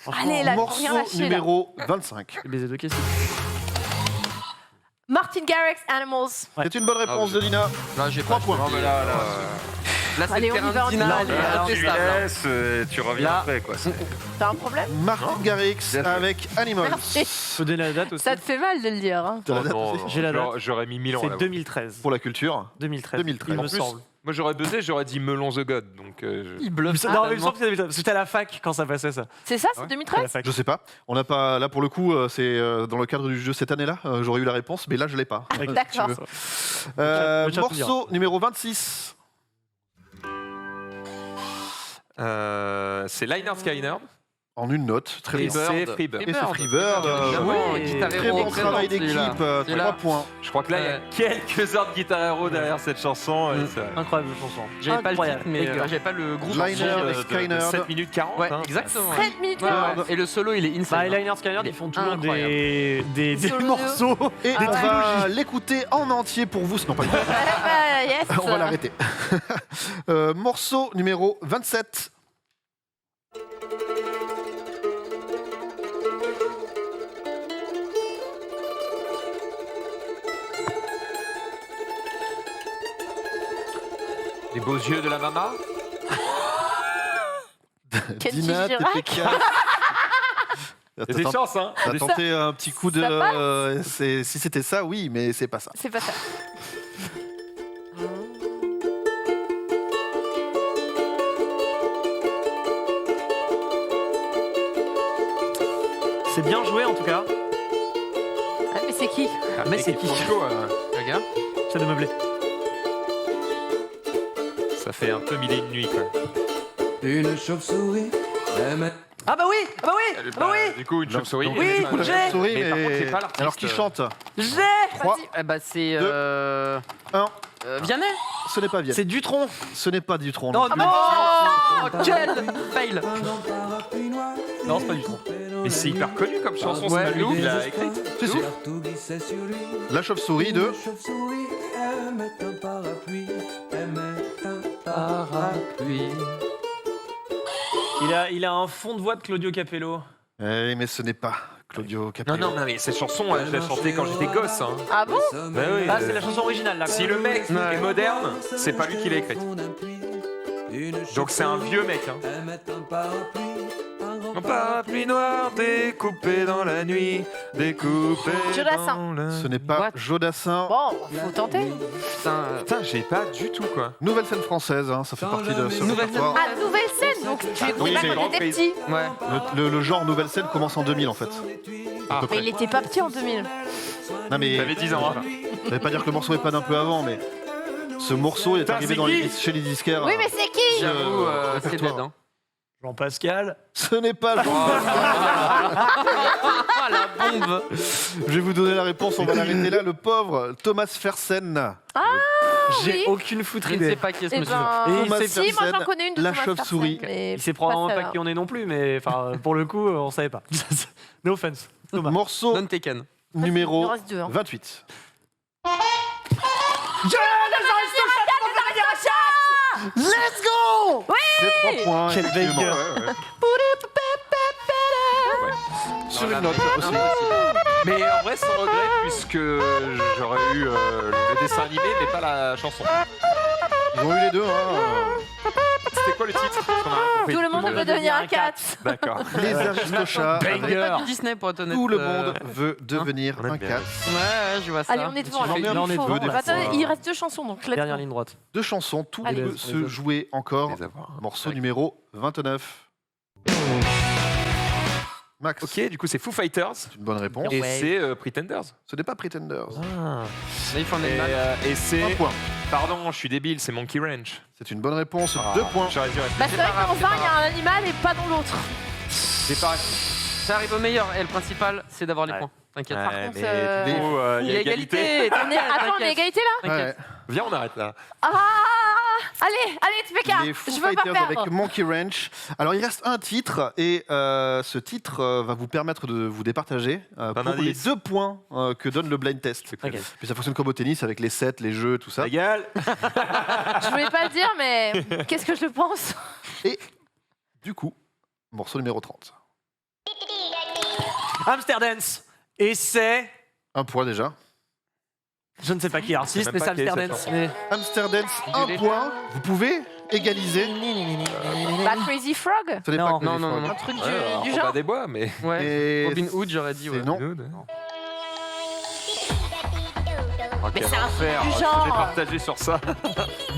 étau. Allez, là, faut Morceau rien lâcher, là. numéro 25. Le baiser de Cassie. Martin Garrix, Animals. Ouais. C'est une bonne réponse Ah, de Dina. Là j'ai 3 pas. points. Non, mais là, Là c'est Allez, le on y terrain va, de on y Dina, va. elle est Là, tu incontestable, hein. tu reviens Là. après quoi. T'as un problème? Martin Garrix avec Animals. Merci. Je peux donner la date aussi. Ça te fait mal de le dire. Hein. T'as la Oh, date non, aussi J'ai la date. J'aurais mis 1000 ans C'est là. 2013. Pour la culture. 2013. 2013. Il En me plus, semble. Moi j'aurais buzzé, j'aurais dit Melon the God. Donc, Il bluffe. Non, mais il me semble que c'était 2013. Parce que c'était à la fac quand ça passait ça. C'est ça, c'est Ouais. C'était à 2013? la fac. Je sais pas. On n'a pas. Là pour le coup, c'est dans le cadre du jeu cette année-là. J'aurais eu la réponse, mais là je l'ai pas. D'accord. Le chat nous Morceau numéro 26. c'est Lynyrd Skynyrd. En une note, très Et bien. c'est Freebird. Et c'est Freebird. Évidemment, ouais. Guitar Très Hero bon travail présente, celui-là. d'équipe. C'est 3 là. points. Je crois que là, il y a quelques heures de Guitar Hero derrière cette chanson. et ça- Incroyable chanson. J'avais pas le titre, Incroyable. mais Les gars. j'avais pas le groupe. Liner de- et de Skynyrd. 7 minutes 40. Ouais, hein. exactement. 7 minutes. Ouais, ouais. ouais. Et le solo, il est Bah, insane. et Lynyrd Skynyrd, ils font toujours Incroyable. des Solo. morceaux. Et on va l'écouter en entier pour vous. Non, pas le Ouais, bah, yes. On va l'arrêter. Morceau numéro 27. Les beaux yeux de la maman. Kenji Dina, Girac. TPK. Il y a des chances, hein. T'as tenté un petit coup de. Si c'était ça, oui, mais c'est pas ça. C'est pas ça. C'est bien joué en tout cas. Ah, mais c'est qui? Mais c'est qui? Regarde. C'est de meubler. Ça fait un peu mille et une nuits, quoi. Une chauve-souris aime Ah bah oui, ah bah oui, ah bah oui. Du coup, une chauve-souris. Donc, Oui, du coup, la j'ai. chauve-souris, Mais par contre, j'ai mais. pas l'artiste. Alors qui chante J'ai. 3, Eh bah c'est 1. Vianney. Ce n'est pas Vienne. C'est Dutronc. Ce n'est pas Dutronc. Non, non. non, Oh quel fail. non, c'est pas Dutronc. Mais c'est hyper connu comme chanson, Ouais, c'est pas lui ouf. qui l'a écrite. Si, si. La chauve-souris de. chauve-souris aimait un parapluie, aimait un Parapluie. Il a un fond de voix de Claudio Capello. Eh, mais ce n'est pas Claudio Capello. Non, mais cette chanson, je l'ai chantée quand j'étais gosse. Hein. Ah bon? Bah oui, Ah, c'est la chanson originale là. Si le mec est moderne, c'est pas lui qui l'a écrite. Donc c'est un vieux mec. Hein. Un parapluie noir découpé dans la nuit, découpé Jodassin. dans la... Ce n'est pas What Jodassin. Bon, faut tenter. Putain. Putain, j'ai pas du tout, quoi. Nouvelle scène française, hein, ça fait partie de ce Nouvelle répertoire. Ah, nouvelle scène, donc tu écoutais oui, pas c'est quand grand t'étais prise. petit. Ouais. Le genre nouvelle scène commence en 2000 en fait. À peu Mais près. il était pas petit en 2000. Non mais T'avais 10 ans, hein. ça veut pas dire que le morceau est pas d'un peu avant, mais ce morceau il est Putain, arrivé c'est chez les disquaires. Oui, mais c'est qui? J'avoue, c'est répertoire. dead. Hein. Jean-Pascal. Ce n'est pas Jean. Ah la bombe. Je vais vous donner la réponse, on va l'arrêter là. Le pauvre Thomas Fersen. J'ai oui. aucune foutre Je ne sais idée. pas qui est ce Eh monsieur. ben, Et Thomas si, moi Fersen, j'en connais une de la Thomas chauve-souris. Fersen, mais Il sait probablement pas celle-là. qui on est non plus, mais enfin, pour le coup, on savait pas. No offense. Thomas. Morceau Don Taken. Il numéro en reste deux. Hein. 28. Let's go! Oui! C'est 3 points. Quel effectivement. banger. Sur Voilà, une note mais- aussi. impossible. Mais en vrai, sans regret, puisque j'aurais eu le dessin animé, mais pas la chanson. Ils ont eu les deux. Hein. C'était quoi le titre? Parce qu'on a rien compris. Tout le monde veut devenir un cat. D'accord. Les Aristochats. avec C'est pas du Disney pour être honnête. Tout le monde veut devenir on aime un bien. 4. Ouais, je vois ça. Allez, on est devant là. J'en ai un Là, on petit est peu devant, des là. fois. Attendez, il reste deux chansons, donc let's Dernière go. ligne droite. Deux chansons, tout Allez. peut se jouer encore. Les avoir. Morceau numéro 29. Max, Ok, du coup, c'est Foo Fighters. c'est une bonne réponse. Et Ouais. c'est Pretenders. Ce n'est pas Pretenders. Là, il faut en Et, être mal. et c'est. Un point. Pardon, je suis débile, c'est Monkey Ranch. C'est une bonne réponse. Ah, 2 points. J'aurais dû Bah, c'est vrai que dans un, il y a un animal et pas dans l'autre. C'est pas. Ça arrive au meilleur. Et le principal, c'est d'avoir les Ouais. points. T'inquiète. Ouais, Par mais contre, du coup, il y a égalité. On est... Attends, on est égalité là? T'inquiète. Viens, on arrête là. Ah! Allez, allez, Les TPK! Foo Je veux pas Fighters perdre. avec Monkey Ranch. Alors, il reste un titre et ce titre va vous permettre de vous départager pour les indice. 2 points que donne le blind test. Ok. Puis ça fonctionne comme au tennis avec les sets, les jeux, tout ça. Ta gueule. Je voulais pas le dire, mais qu'est-ce que je pense? Et du coup, morceau numéro 30. Amsterdance. Et c'est. Un point déjà. Je ne sais pas qui est artiste, même mais pas c'est qui est cette Amsterdance. chanson. Mais- Amsterdance, Du 1 lait. point. Vous pouvez égaliser. Bah, Crazy Frog? Ce n'est Non, pas non, Crazy non, Frog. non. Un truc Alors, du Robin genre? des Bois, mais. Ouais. Et Robin Hood, j'aurais dit. c'est Ouais. non. Mais c'est un truc Faire, du je vais genre. partager sur ça.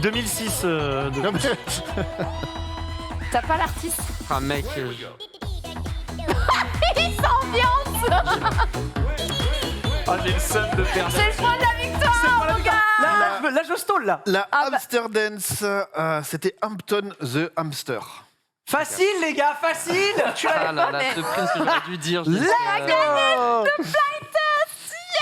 2006. Non, mais- T'as pas l'artiste? Ah, mec. Il s'ambiance! Ah, j'ai le seum de perdre. C'est le point de la victoire, mon gars! Là, je stall là. La Ah bah- Amsterdance, c'était Hampton the Hamster. Facile, les gars, facile. Tu Ah là là, mais- ce prince que j'aurais dû dire.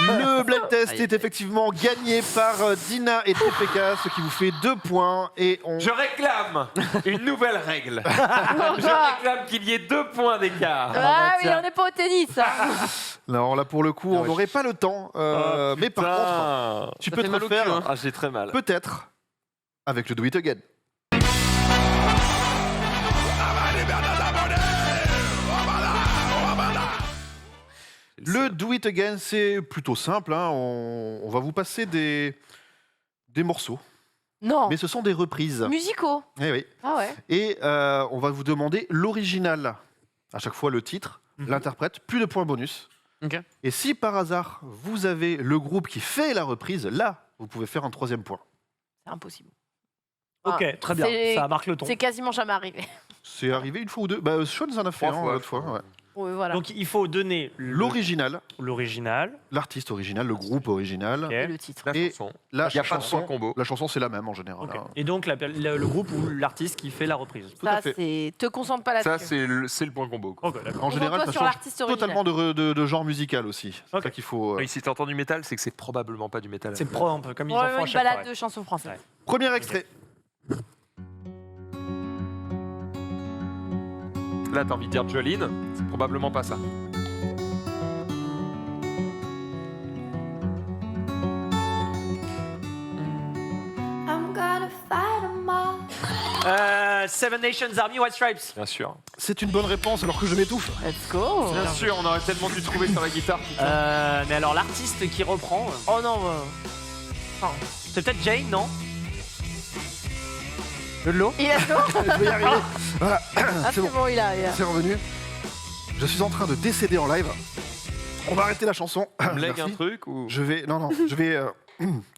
Le blind test est effectivement gagné par Dina et TPK, ce qui vous fait 2 points. Et on... Je réclame une nouvelle règle. Mon Je gars. réclame qu'il y ait 2 points d'écart. Ah oui, tiens. on n'est pas au tennis. Hein. Alors là, pour le coup, on n'aurait pas le temps. Mais par contre, tu Ça peux fait te mal au refaire cul, hein. Ah, j'ai très mal. peut-être avec le Do It Again. Le Do It Again, c'est plutôt simple. Hein. On va vous passer des morceaux, Non. mais ce sont des reprises. Musicaux. Eh oui. Ah ouais. Et on va vous demander l'original. À chaque fois, le titre l'interprète, plus de points bonus. Ok. Et si par hasard, vous avez le groupe qui fait la reprise, là, vous pouvez faire un 3e point. C'est impossible. Ok, Ah, très bien. c'est- Ça marque le ton. C'est quasiment jamais arrivé. C'est arrivé une fois ou deux. Bah, Sean en a fait 3 un fois, l'autre fois. Ouais. Oui, voilà. Donc il faut donner L'original, l'original. l'artiste original, le groupe original. Ok. Et le titre. La Et chanson. La Il n'y a pas de chanson, point combo. la chanson, c'est la même en général. Ok. hein. Et donc le groupe ou l'artiste qui fait la reprise. Tout à Ça, fait. c'est. Te concentre pas Ça, là-dessus. c'est le point combo. quoi. Ok, d'accord. En général, Concentre-toi ça sur change l'artiste original. totalement de genre musical aussi. C'est Ok. ça qu'il faut. Oui, si t'as entendu métal, c'est que c'est probablement pas du métal. C'est pro un peu comme ils en font à Probablement une chaque balade fois. de chansons françaises. Ouais. Premier extrait. Là, t'as envie de dire Jolene, c'est probablement pas ça. Seven Nations Army White Stripes. Bien sûr. C'est une bonne réponse alors que je m'étouffe. Let's go. Bien sûr, on aurait tellement dû trouver sur la guitare. Mais alors l'artiste qui reprend, Oh non. c'est peut-être Jane, non? De l'eau. Il a chaud. Je vais y arriver. Voilà, Ah, c'est c'est bon. bon, il a. C'est revenu. Je suis en train de décéder en live. On va arrêter la chanson. Tu me lègues Merci. un truc ou... Je vais. Non, je vais.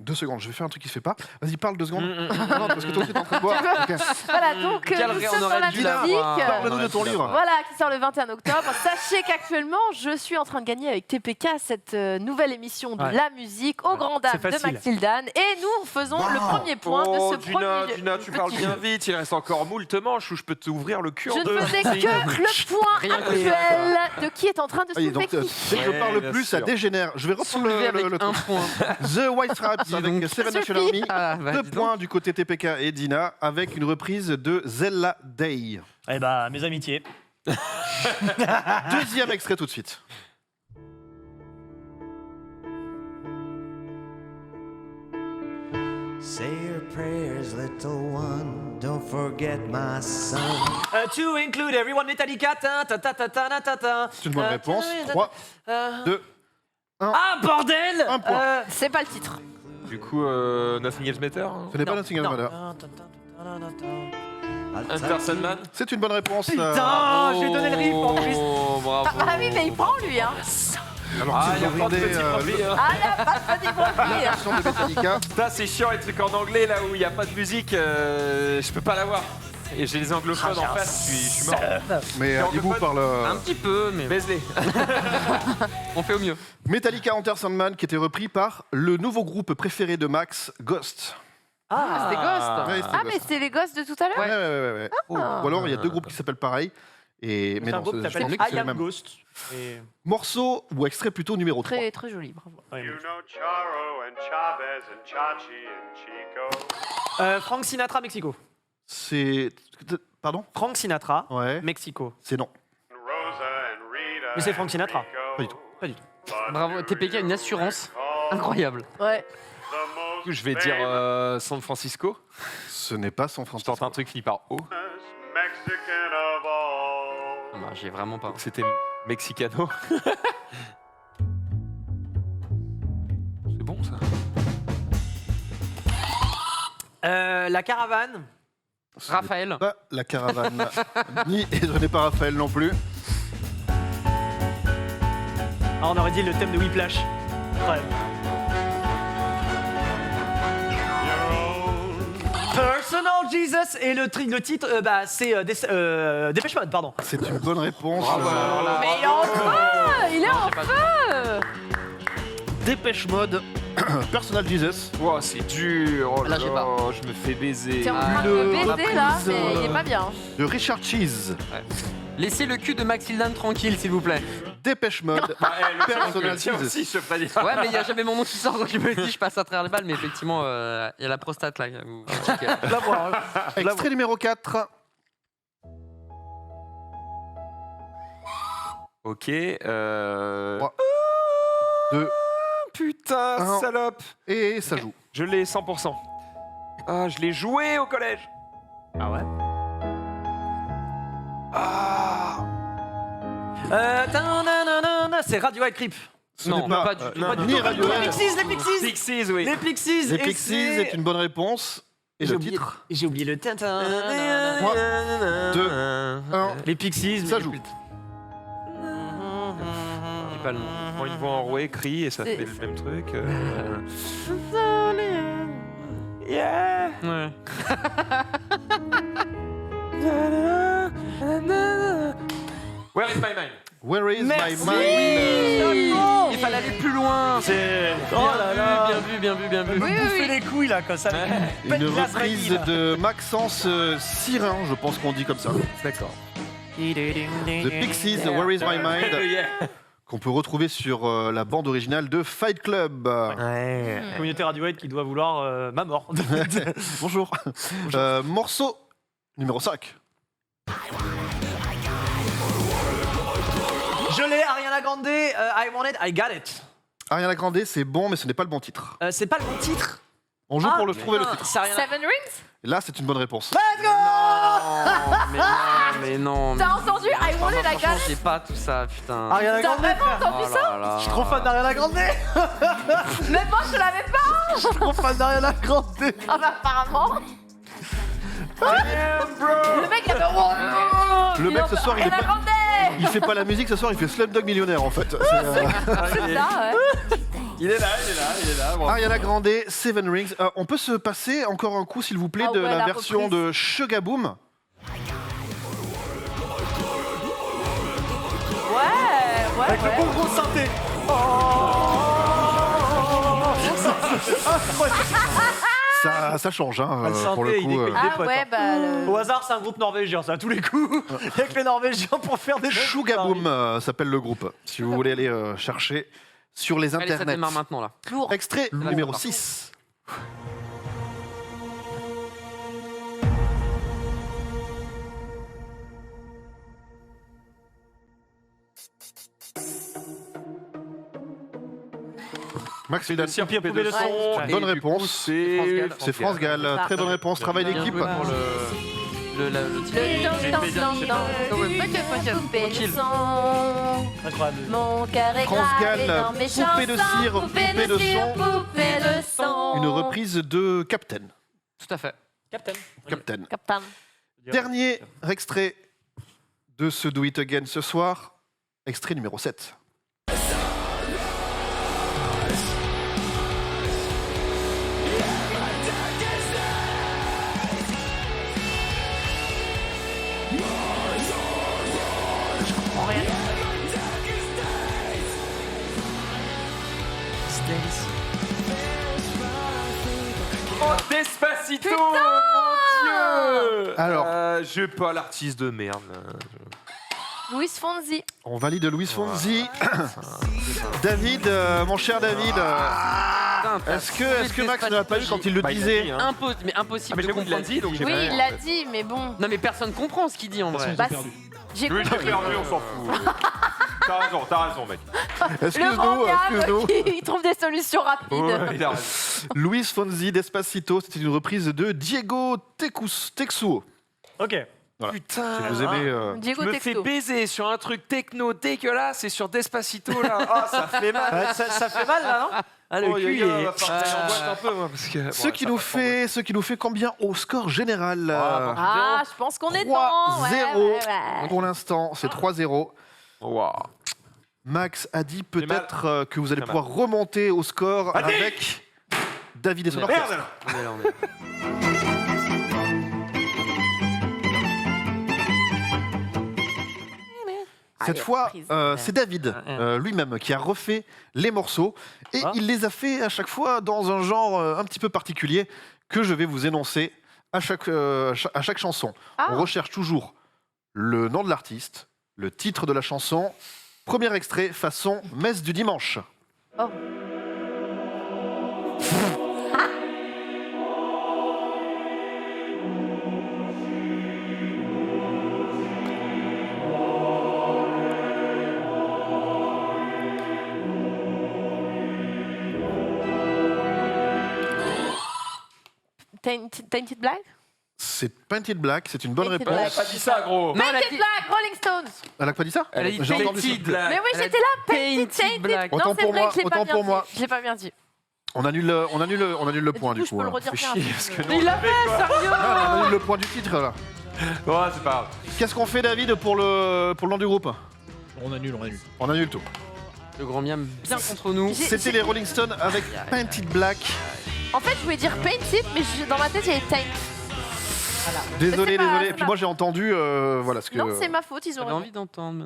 2 secondes, je vais faire un truc qui se fait pas. Vas-y, parle 2 secondes. Non, parce que toi aussi t'es en train de boire. Ok. Voilà, donc Quel nous vrai, sommes on dans aurait la dû musique. l'avoir. Parle-nous Ouais, de ton je suis livre. d'accord. Voilà, qui sort le 21 octobre. Sachez qu'actuellement, je suis en train de gagner avec TPK cette nouvelle émission de Ouais. la musique au grand dam c'est de facile. Maxildan. Et nous faisons le premier point de ce premier Dina, tu parles petit bien jeu. vite, il reste encore moult manches où je peux t'ouvrir le cul Je en ne deux. faisais que le point Rien que actuel de qui est en train de Allez, soulever donc, qui. dès que je Ouais, parle bien plus, ça sûr. dégénère. Je vais reprendre Soulevé avec le un truc. point. The White Stripes Dis avec donc. Seven Ça Nation suffit. Army. Ah, bah, 2 dis donc. points du côté TPK et Dina avec une reprise de Zella Day. Eh bah, mes amitiés. Deuxième extrait tout de suite. Say your prayers, little one. Don't forget my son. To include everyone Metallica. Ta, ta, ta, ta, ta, ta, ta. C'est une bonne réponse. 3, 2, Ah, bordel. Un point. C'est pas le titre. Du coup, Nothing Else Matter hein. ce n'est pas Non, un single non. mother. Enter Sandman. C'est une bonne réponse. Putain, j'ai donné le riff en plus. Oh, bravo. Ah oui, mais il prend lui, hein. Alors Ah, que il y a vous pas de entendez petit profil. hein. Ah, il a pas de petit profil. la version de Metallica. Ça, c'est chiant, les trucs en anglais, là où il n'y a pas de musique, je peux pas l'avoir. Et j'ai les anglophones en face, je suis mort. Mais Hibou parle. Un petit peu, mais Baise-les. on fait au mieux. Metallica Enter Sandman qui était repris par le nouveau groupe préféré de Max, Ghost. Ah, c'était Ghost. Ouais, c'était Ah, mais Ghost. c'est les gosses de tout à l'heure. Ouais. Ou alors il y a 2 groupes qui s'appellent pareil. Et, mais C'est un non, groupe qui je s'appelle pense que c'est I le Am même. Ghost. Et- Morceau ou extrait plutôt numéro 3. Très, très joli, bravo. ouais, You know Charo and Chavez and Chachi and Chico. Frank Sinatra, Mexico. C'est. Pardon. Frank Sinatra, Ouais. Mexico. C'est non. Rosa and Rita. Mais c'est Frank Sinatra. and Pas du Rico. tout. Pas du tout. Bravo, TPK a une assurance incroyable. Ouais. The most Du coup, je vais dire San Francisco. Ce n'est pas San Je Francisco. tente un truc fini par O. famous Mexican of all. Bah, j'ai vraiment pas. Donc c'était Mexicano. C'est bon ça. La caravane. Ce n'est Raphaël. Pas la caravane. Ni. Et je n'ai pas Raphaël non plus. Ah, on aurait dit le thème de Whiplash. Ouais. Personal Jesus et le titre, c'est Dépêche Mode, pardon. C'est une bonne réponse. Bravo, alors là. Mais il est en feu. Il est en j'ai pas feu. Dépêche Mode. Personal Jesus. Wow, c'est dur. Oh Là, j'ai pas. je me fais baiser. T'es en train de Le- me baiser là, reprise, mais il est pas bien. De Richard Cheese. Laissez le cul de Maxildan tranquille, s'il vous plaît. Dépêche Mode. Ah, le Personal tien Jesus. aussi, je peux pas dire. Ouais, mais il n'y a jamais mon nom qui sort, donc je me dis, je passe à travers les balles, mais effectivement, il y a la prostate là. Vous checkez. La voix. Extrait numéro 4. Ok. 3, 2, Putain, Un. salope. et ça joue. Je l'ai 100%. Ah, je l'ai joué au collège. Ah ouais. Ah. C'est Radiohead Creep. Ce Non, n'est pas, pas du tout. pas Pas ni du tout. Les Radiohead. Pixies. Pixies, oui. Les Pixies. Les et Pixies c'est- est une bonne réponse. Et J'ai le oublié- titre. J'ai oublié le tintin. 3, 2, 1. Les Pixies. Ça mais- joue. pas le nom. Quand une voix enrouée crie et ça C'est- fait le même truc. Ouais. Where is my mind? Where is Merci. my mind? Il fallait aller plus loin. C'est. Oh Bien là vu, là. bien vu, bien vu, bien vu. Me bouffer les couilles là, comme ça. Une reprise de Maxence Sirin, je pense qu'on dit comme ça. D'accord. The Pixies, Where is my mind? Qu'on peut retrouver sur la bande originale de Fight Club. Communauté Radiohead qui doit vouloir ma mort. Bonjour. Morceau numéro 5. Je l'ai, Ariana Grande, I Want It, I Got It. Ariana Grande, c'est bon, mais ce n'est pas le bon titre. C'est pas le bon titre. On joue pour le trouver le putain, titre. c'est Ariana. Seven Rings? Et là, c'est une bonne réponse. Let's go. Mais non. T'as entendu I Want It, I Got Franchement, It? j'ai pas tout ça, putain. Ariana T'as Grande. vraiment frère. entendu ça? Je Je suis trop fan d'Ariana Grande. Même moi, je l'avais pas! Je suis trop fan d'Ariana Grande. Ah bah, apparemment. Le mec, il a Le mec, ce soir, il est Ariana pas- Grande! Il fait pas la musique ce soir, il fait Slumdog Millionnaire en fait. C'est ça, ouais. Il est là. Bon. Ariana Grande, Seven Rings. On peut se passer encore un coup, s'il vous plaît, Ah de ouais, la la version reprise. de Sugaboom. Ouais. Avec le bon gros synthé. Ça change, hein, Le synthé, pour le il coup. est cool. Ah Des potes, ouais, hein. bah. le- Au hasard, c'est un groupe norvégien, ça à tous les coups. Avec les Norvégiens pour faire des Sugaboom s'appelle le groupe. Si vous voulez aller chercher sur les Allez, ça internets. démarre maintenant là. Lourd. Extrait numéro Lourd. 6. Max Vidal. Si un pied poupée de son. Ouais. Bonne Et du coup, réponse. C'est France Gall. Ça. Très bonne réponse. Travail Bien d'équipe. joué pour le titre. Incroyable. Mon cœur est France gravé Gall, dans mes poupée de chansons, cire, poupée de son. poupée de son. Une reprise de Captain. Tout à fait. Captain. Captain. Captain. Dernier extrait de ce Do It Again ce soir. Extrait numéro 7. Oh, Despacito, mon Dieu. Alors. Je pas l'artiste de merde. Louis Fonzi. On valide Luis Fonzi. David, mon cher David, est-ce que Max ne l'a pas eu quand il le Bah, il l'a disait dit, hein. Mais impossible mais de j'avoue, il l'a comprendre. dit, donc j'ai Oui, pas- il l'a dit, mais bon. Non mais personne comprend ce qu'il dit en vrai. Bah, j'ai Oui, j'ai compris. perdu, on s'en fout. T'as raison, mec. Le Excuse-nous, grand excuse-nous. diable qui trouve des solutions rapides. Ouais, il a raison. Luis Fonzi, Despacito, c'était une reprise de Diego Texuo. Ok. Voilà. Putain. Si vous aimez. Diego Je me fais Texto. baiser sur un truc techno dégueulasse et sur Despacito là. Ah, ça fait mal. Ouais, ça fait mal là, non Ah, le Oh, cul, yo, il est- va falloir que j'aille en boîte un peu, moi, parce que. Ce qui nous fait combien au score général Ah, je pense qu'on est dedans. 3-0 Ouais, ouais. pour l'instant, c'est 3-0. Waouh. Max a dit mal. peut-être que vous allez Très pouvoir remonter au score Allez. avec David et son Merde orchestre. alors. On est là, on est là. Cette Allez, fois, reprise. c'est David lui-même qui a refait les morceaux et Ah. il les a fait à chaque fois dans un genre un petit peu particulier que je vais vous énoncer à chaque chanson. Ah. On recherche toujours le nom de l'artiste, le titre de la chanson. Premier extrait, façon messe du dimanche. Oh. Tainted Black? C'est Painted Black, c'est une bonne Painted réponse. Black. Pas dit ça, gros. Non, elle a Painted dit Black, Rolling Stones. Elle a pas dit ça Elle a dit J'ai entendu ça. Painted. Mais oui, Elle a j'étais là. Painted, Painted Tainted. Black. Non, Autant c'est pour vrai moi, que je l'ai pas autant bien pour dit. moi. Je l'ai pas bien dit. On annule le point Du du coup, je coup. peux le hein. redire. Fais un chier, peu. parce que Il l'a fait, sérieux Ah, on annule le point du titre là. Ouais, c'est pas grave. Qu'est-ce qu'on fait David pour le nom du groupe? On annule. On annule tout. Le grand miam bien contre nous. C'était les Rolling Stones avec Painted Black. En fait, je voulais dire Painted, mais dans ma tête, il y avait Taint. Voilà. Désolé, C'est pas- désolé. c'est Et puis pas- moi j'ai entendu, voilà ce que. Non, c'est ma faute, ils ont J'avais raison. envie d'entendre.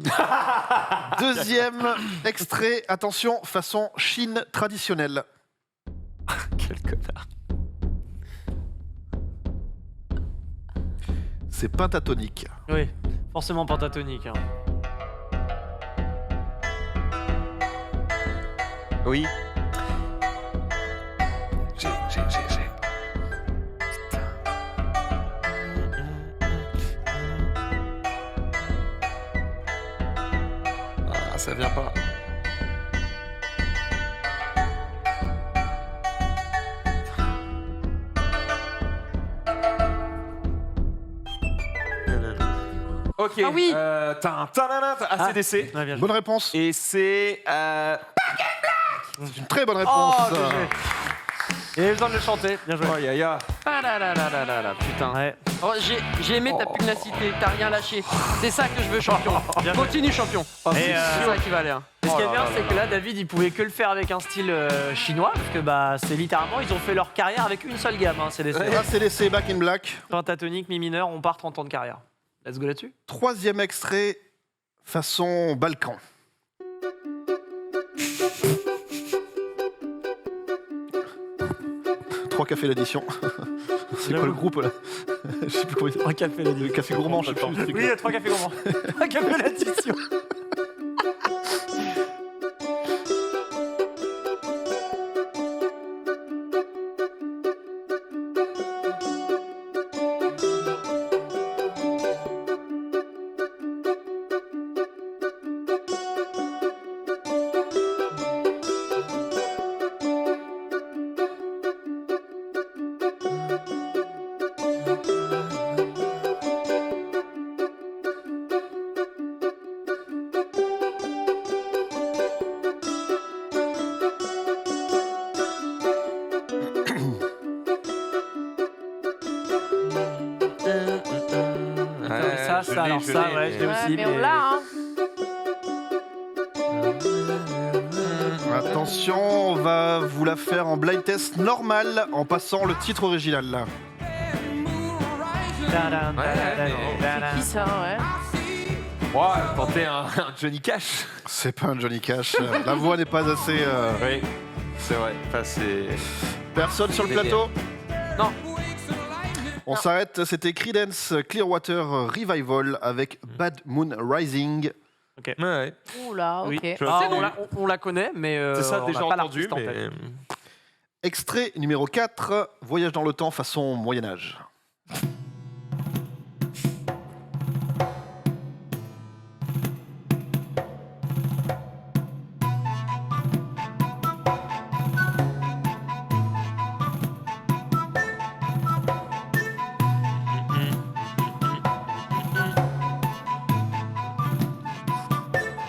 Deuxième extrait, attention, façon Chine traditionnelle. Quel connard. C'est pentatonique. Oui, forcément pentatonique. Hein. Oui. J'ai. Ah, ça vient pas. Ok. Ah oui. ACDC. Ouais, bien joué. Bonne réponse. Et c'est. C'est une très bonne réponse. Oh, bien joué. Il avait besoin de le chanter. Bien joué. Oh, ya ya. Ah là là là là là là, putain. Ouais. Oh, j'ai aimé ta pugnacité, t'as rien lâché. C'est ça que je veux, champion. Bien joué. Continue, champion. Et, C'est ça qui va aller. Hein. Et ce qui est Oh là bien, là c'est là que là. là, David, il pouvait que le faire avec un style chinois, parce que bah, c'est littéralement, ils ont fait leur carrière avec une seule gamme. Hein, c'est des ACDC Back in Black. pentatonique, mi mineur, on part 30 ans de carrière. Let's go là-dessus. Troisième extrait, façon Balkan. Trois cafés l'addition. C'est quoi le groupe là? Je sais plus comment il s'appelle. Un café là Le café gourmand, je sais plus. Oui, il y a 3 cafés gourmands. Un café l'addition. Alors ça, ouais, je l'ai Ouais, aussi. mais on l'a, hein. Attention, on va vous la faire en blind test normal en passant le titre original là. C'est qui ça, ouais? Ouais, tenter un Johnny Cash. C'est pas un Johnny Cash. La voix n'est pas assez. Oui, c'est vrai. Enfin, c'est. Personne sur le plateau? Non. On s'arrête, c'était Creedence Clearwater Revival avec Bad Moon Rising. Ok. Ouais. Oula, ok. Oui. Ah, sais, on la connaît, mais C'est ça, on déjà n'a pas entendu. l'artiste en Mais... tête. Extrait numéro 4, Voyage dans le temps façon Moyen-Âge.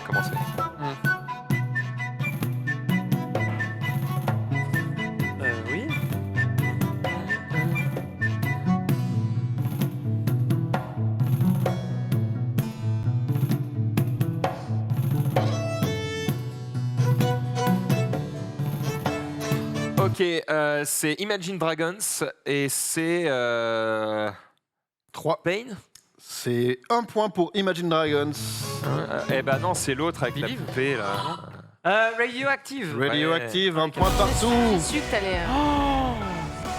Comment c'est? Oui. Ok, c'est Imagine Dragons et c'est 3. Pain. C'est un point pour Imagine Dragons. Eh ben non, c'est l'autre avec la Believe. poupée là. Radioactive. Radioactive, un point partout. J'ai su que t'allais.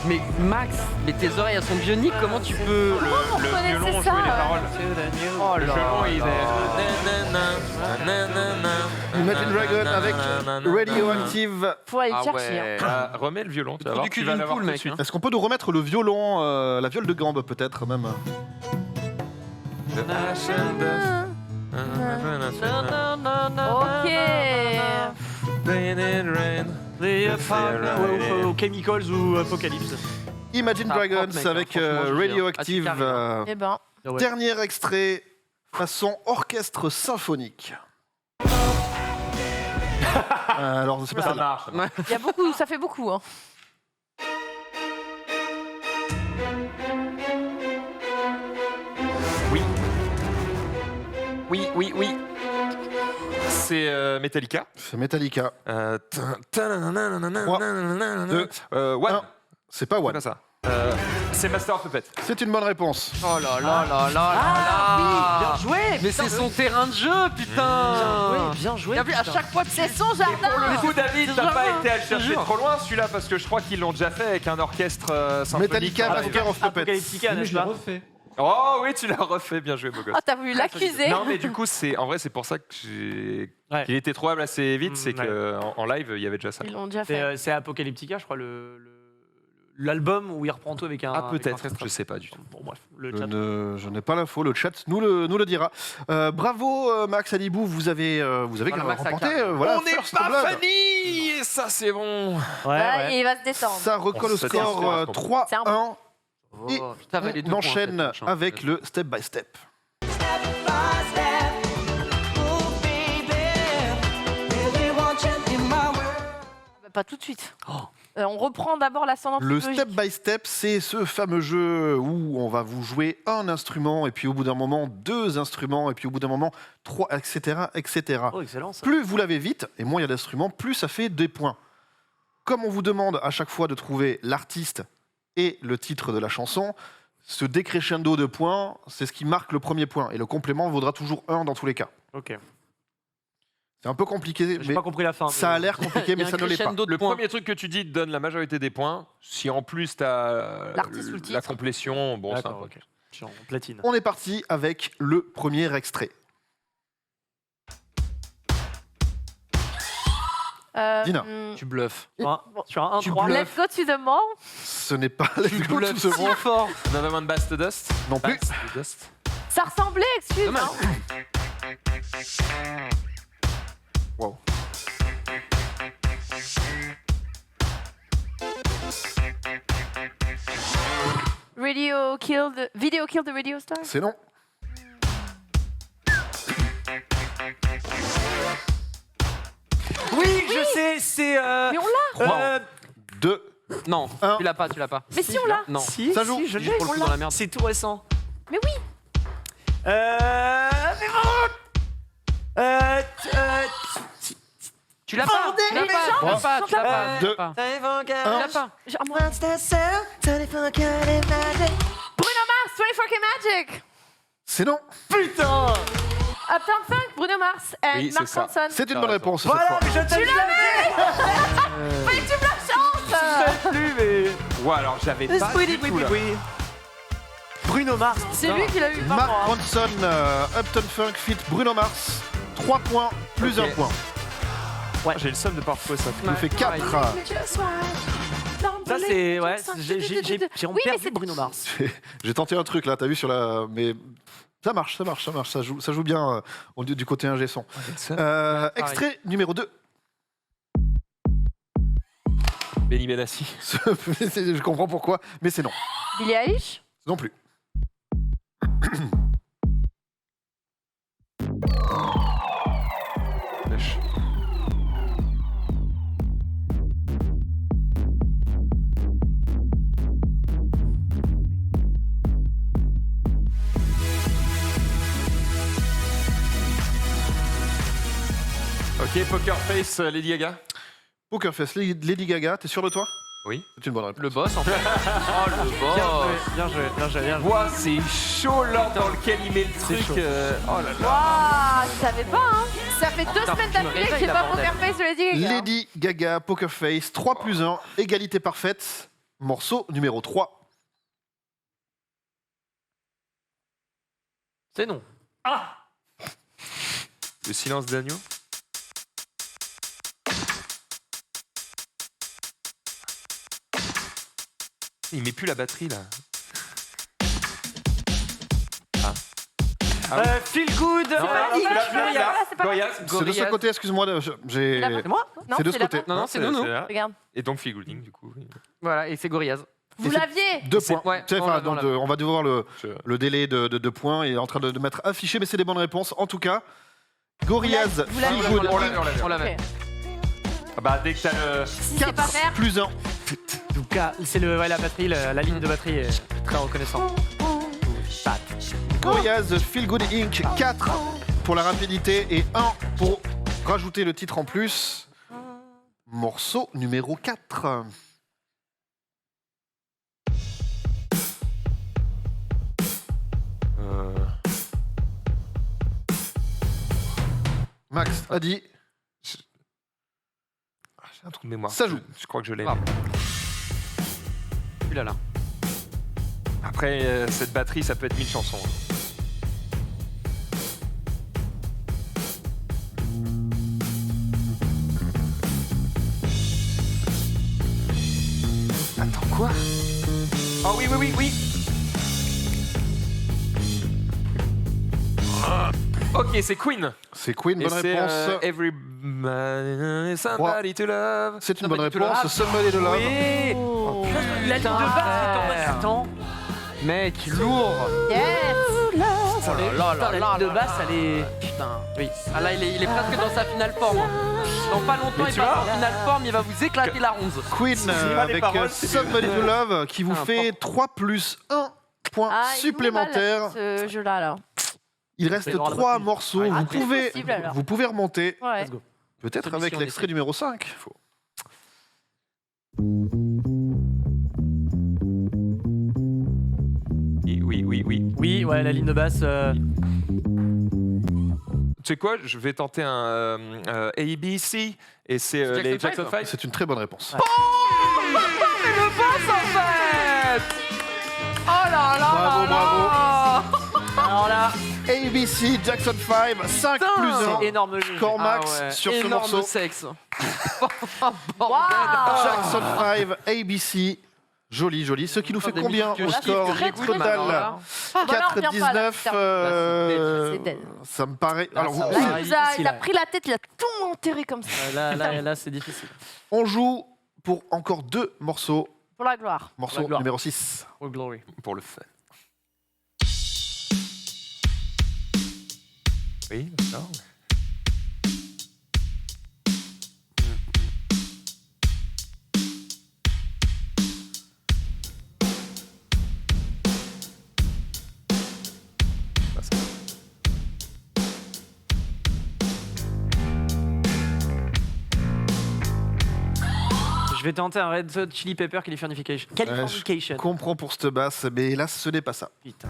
Mais Max, mais tes oreilles elles sont bioniques, comment tu peux. Comment vous Le violon connaissez ça jouait les paroles. Oh Le là violon, il est. Imagine Dragon avec Radioactive. Faut aller le Ah chercher. hein. ouais. Remets le violon, tu vas Trou voir. du cul Tu vas d'une l'avoir poule, tout de mec, suite. hein. Est-ce qu'on peut nous remettre le violon, la viole de gambe peut-être même? Ok. Ou Chemicals ou Apocalypse. Imagine Ça Dragons apporte, mec, hein. avec Franchement, je Radioactive. dis, ah, tu Eh ben. Dernier extrait, façon orchestre symphonique. Alors, c'est pas Ça ça. marche. Il y a beaucoup, ça fait beaucoup. Hein. Oui. Oui, oui, oui. c'est Metallica. C'est Metallica. 3, One. 1. C'est pas C'est One. pas ça. C'est Master of Puppets. C'est une bonne réponse. Oh là là là là là Bien là. joué. Mais c'est son terrain de jeu, putain. Bien joué. T'as vu, à chaque fois, C'est son jardin. Du coup, David, t'as pas été à le Je te chercher jure. trop loin celui-là parce que je crois qu'ils l'ont déjà fait avec un orchestre symphonique. Metallica, Ah, Master of Puppets. Apocalyptica, n'est-ce pas? Oh oui, tu l'as refait, bien joué, beau gosse. Oh, t'as voulu l'accuser. Non, mais du coup, en vrai, c'est pour ça que Ouais. qu'il était trouvable assez vite, c'est Ouais. qu'en live, il y avait déjà ça. Ils l'ont déjà fait. C'est Apocalyptica, je crois, l'album où il reprend tout avec un. Ah, avec un peut-être, orchestre. je sais pas du tout. Bon, bref, le chat. Je n'ai pas l'info, le chat nous le dira. Bravo Max Alibou, vous avez Voilà, quand même Max a remporté. carré. Voilà, On n'est First pas Blood. Fanny. Et ça, c'est bon. Ouais. Il va se détendre. Ça recolle au Ça score tient, 3-1. Et Oh, putain, va les deux on points, en enchaîne fait, machin. avec le step by step. Pas tout de suite. On reprend d'abord l'ascendant Le psychologique. step by step, c'est ce fameux jeu où on va vous jouer un instrument et puis au bout d'un moment 2 instruments et puis au bout d'un moment 3, etc., etc. Oh, excellent ça. Plus vous l'avez vite et moins il y a d'instruments, plus ça fait des points. Comme on vous demande à chaque fois de trouver l'artiste et le titre de la chanson, ce décrescendo de points, c'est ce qui marque le premier point et le complément vaudra toujours 1 dans tous les cas. Ok. C'est un peu compliqué, J'ai mais pas compris la fin. ça a l'air compliqué, Il y mais a un ça ne l'est pas. crescendo de Le points. premier truc que tu dis te donne la majorité des points. Si en plus t'as L'artiste ou le la titre. complétion, bon, ça. D'accord, ok. Je suis en platine. On est parti avec le premier extrait. Dina. Tu bluffes. Bon. Sur un Tu 1-3. bluffes. Let's go to the mall. Ce n'est pas les Tu gros bluffes tout ce si monde fort. Another One Bites the Dust. non plus. Bites the Dust. Ça ressemblait, excuse. Dommage. hein. Wow. Video killed the radio star. C'est non. Oui, je sais, c'est. Mais on l'a. 2. Non, Un. tu l'as pas, tu l'as pas. Mais si on l'a. Non. Si, Ça joue. si, je Juste l'ai. pour le on coup l'a. dans la merde. C'est tout récent. Mais oui. Mais bon. Tu l'as pas. Tu l'as mais pas. genre, Tu l'as pas. Tu l'as pas. Tu Deux. l'as pas. Tu Un. l'as pas. Genre, moi. Bruno Mars, 24K Magic. C'est non. Putain. Uptown Funk, Bruno Mars et Oui, Mark c'est ça. Ronson. C'est une T'as bonne raison. réponse cette Voilà, fois. mais je t'ai Fallait que tu me la chantes. plus, mais. Ouais, alors j'avais pas du tout là. Bruno Mars. C'est lui qui l'a eu, pas Mark moi. Ronson, Upton Funk fit Bruno Mars. 3 points plus Ok. 1 point. J'ai le somme de pas retrouver ça. Ça nous fait 4. Ça, c'est. Ouais, j'ai Oui, mais perdu c'est Bruno Mars. J'ai tenté un truc là, t'as vu sur la. Mais ça marche, ça joue bien du côté ingé son. Extrait numéro 2. Benny Benassi. Je comprends pourquoi, mais c'est non. Billie Eilish. Non plus. Ok, Poker Face, Lady Gaga. Poker Face, Lady Gaga, t'es sûr de toi? Oui. C'est une bonne réponse. Le boss en fait. Oh le boss. Bien joué, bien joué, bien joué. Ouah, c'est chaud l'ordre dans lequel il met le C'est truc. chaud. Oh là là. Waouh, je savais pas, hein. Ça fait 2 Putain, semaines tu me d'affilée que réveilles, j'ai la pas bordel. Poker Face sur Lady Gaga. Lady Gaga, Poker Face, 3 plus 1, égalité parfaite. Morceau numéro 3. C'est non. Le silence d'agneau. Il met plus la batterie là. Feel good. Non, c'est pas Gorillaz. C'est de ce côté, excuse-moi. J'ai. C'est moi Non, C'est de ce la côté. bonne. Non, non, c'est nous. là. Regarde. Et donc Phil Goulding du coup. Oui. Voilà, et c'est Gorillaz. Vous Et c'est l'aviez. 2 C'est- points. ouais, Tu sais, on enfin, l'a, on donc, l'a. on va devoir le Je- délai de 2 points. Il est en train de mettre affiché, mais c'est des bonnes réponses. En tout cas, Gorillaz, Vous l'avez. Feel Good, On l'avait, on l'avait. On l'avait. Ok. Ah bah dès que t'as le. Si c'est pas faire. plus 1. En tout cas, c'est la batterie, la ligne de batterie est très reconnaissante. Gorillaz, Feel Good Inc. 4 pour la rapidité et 1 pour Rajoutez le titre en plus. Morceau numéro 4. Max a dit. J'ai un trou de mémoire. Ça joue. Je crois que je l'ai. Ah. Oulala. Après, cette batterie, ça peut être 1000 chansons. Attends, quoi? Oh oui, oui, oui, oui. Ok, c'est Queen. C'est Queen, Et bonne c'est, réponse. Somebody to love. C'est une bonne Somebody to réponse. Love. Somebody to Love. Oui. Oh, la ligne de base, frère. attends. Mec, lourd. Yes. Oh là là La là ligne de là base, là. elle est. Putain, oui. Ah là, il est presque dans sa finale forme. Dans pas longtemps, Mais il tu passe vois en finale forme, il va vous éclater la ronde. Queen pas les avec paroles, c'est Somebody to Love qui vous Ah, fait 3 plus 1 point Ah, il est supplémentaire. mal, ce jeu-là, là. Il reste Il va y avoir la 3 reprise. morceaux. Ah, Vous c'est pouvez, possible, alors. vous pouvez remonter. Ouais. Let's go. Peut-être Celui-ci, avec on l'extrait essaie. numéro 5. Oui, oui, oui, oui. Oui, ouais, la ligne de basse. Tu sais quoi? Je vais tenter un ABC et c'est C'est les Jackson Jackson 5. C'est une très bonne réponse. Oh là là Bravo, là là. Alors là, ABC Jackson 5, 5 Putain, plus 1. c'est énorme jeu. Score max Ah ouais. sur ce Énorme morceau. sexe. Jackson 5, ABC. Joli, joli. Ce qui nous fait Des combien musiques au que je score kiffe, que j'écoute, total maintenant, là. Ah, bah là, on revient pas, là, 4-19. c'est dead. Ça me paraît. Alors, ça va. Là, Ah, il, nous a, difficile, il a ouais. pris la tête, il a tout enterré comme ça. Là, c'est difficile. on joue pour encore 2 morceaux. Pour la gloire. Morceau gloire. numéro 6. Oh glory. Pour le fun. Oui, d'accord. Je vais tenter un Red Hot Chili Pepper Californication. Californication. Je comprends pour cette basse, mais hélas, ce n'est pas ça. Putain.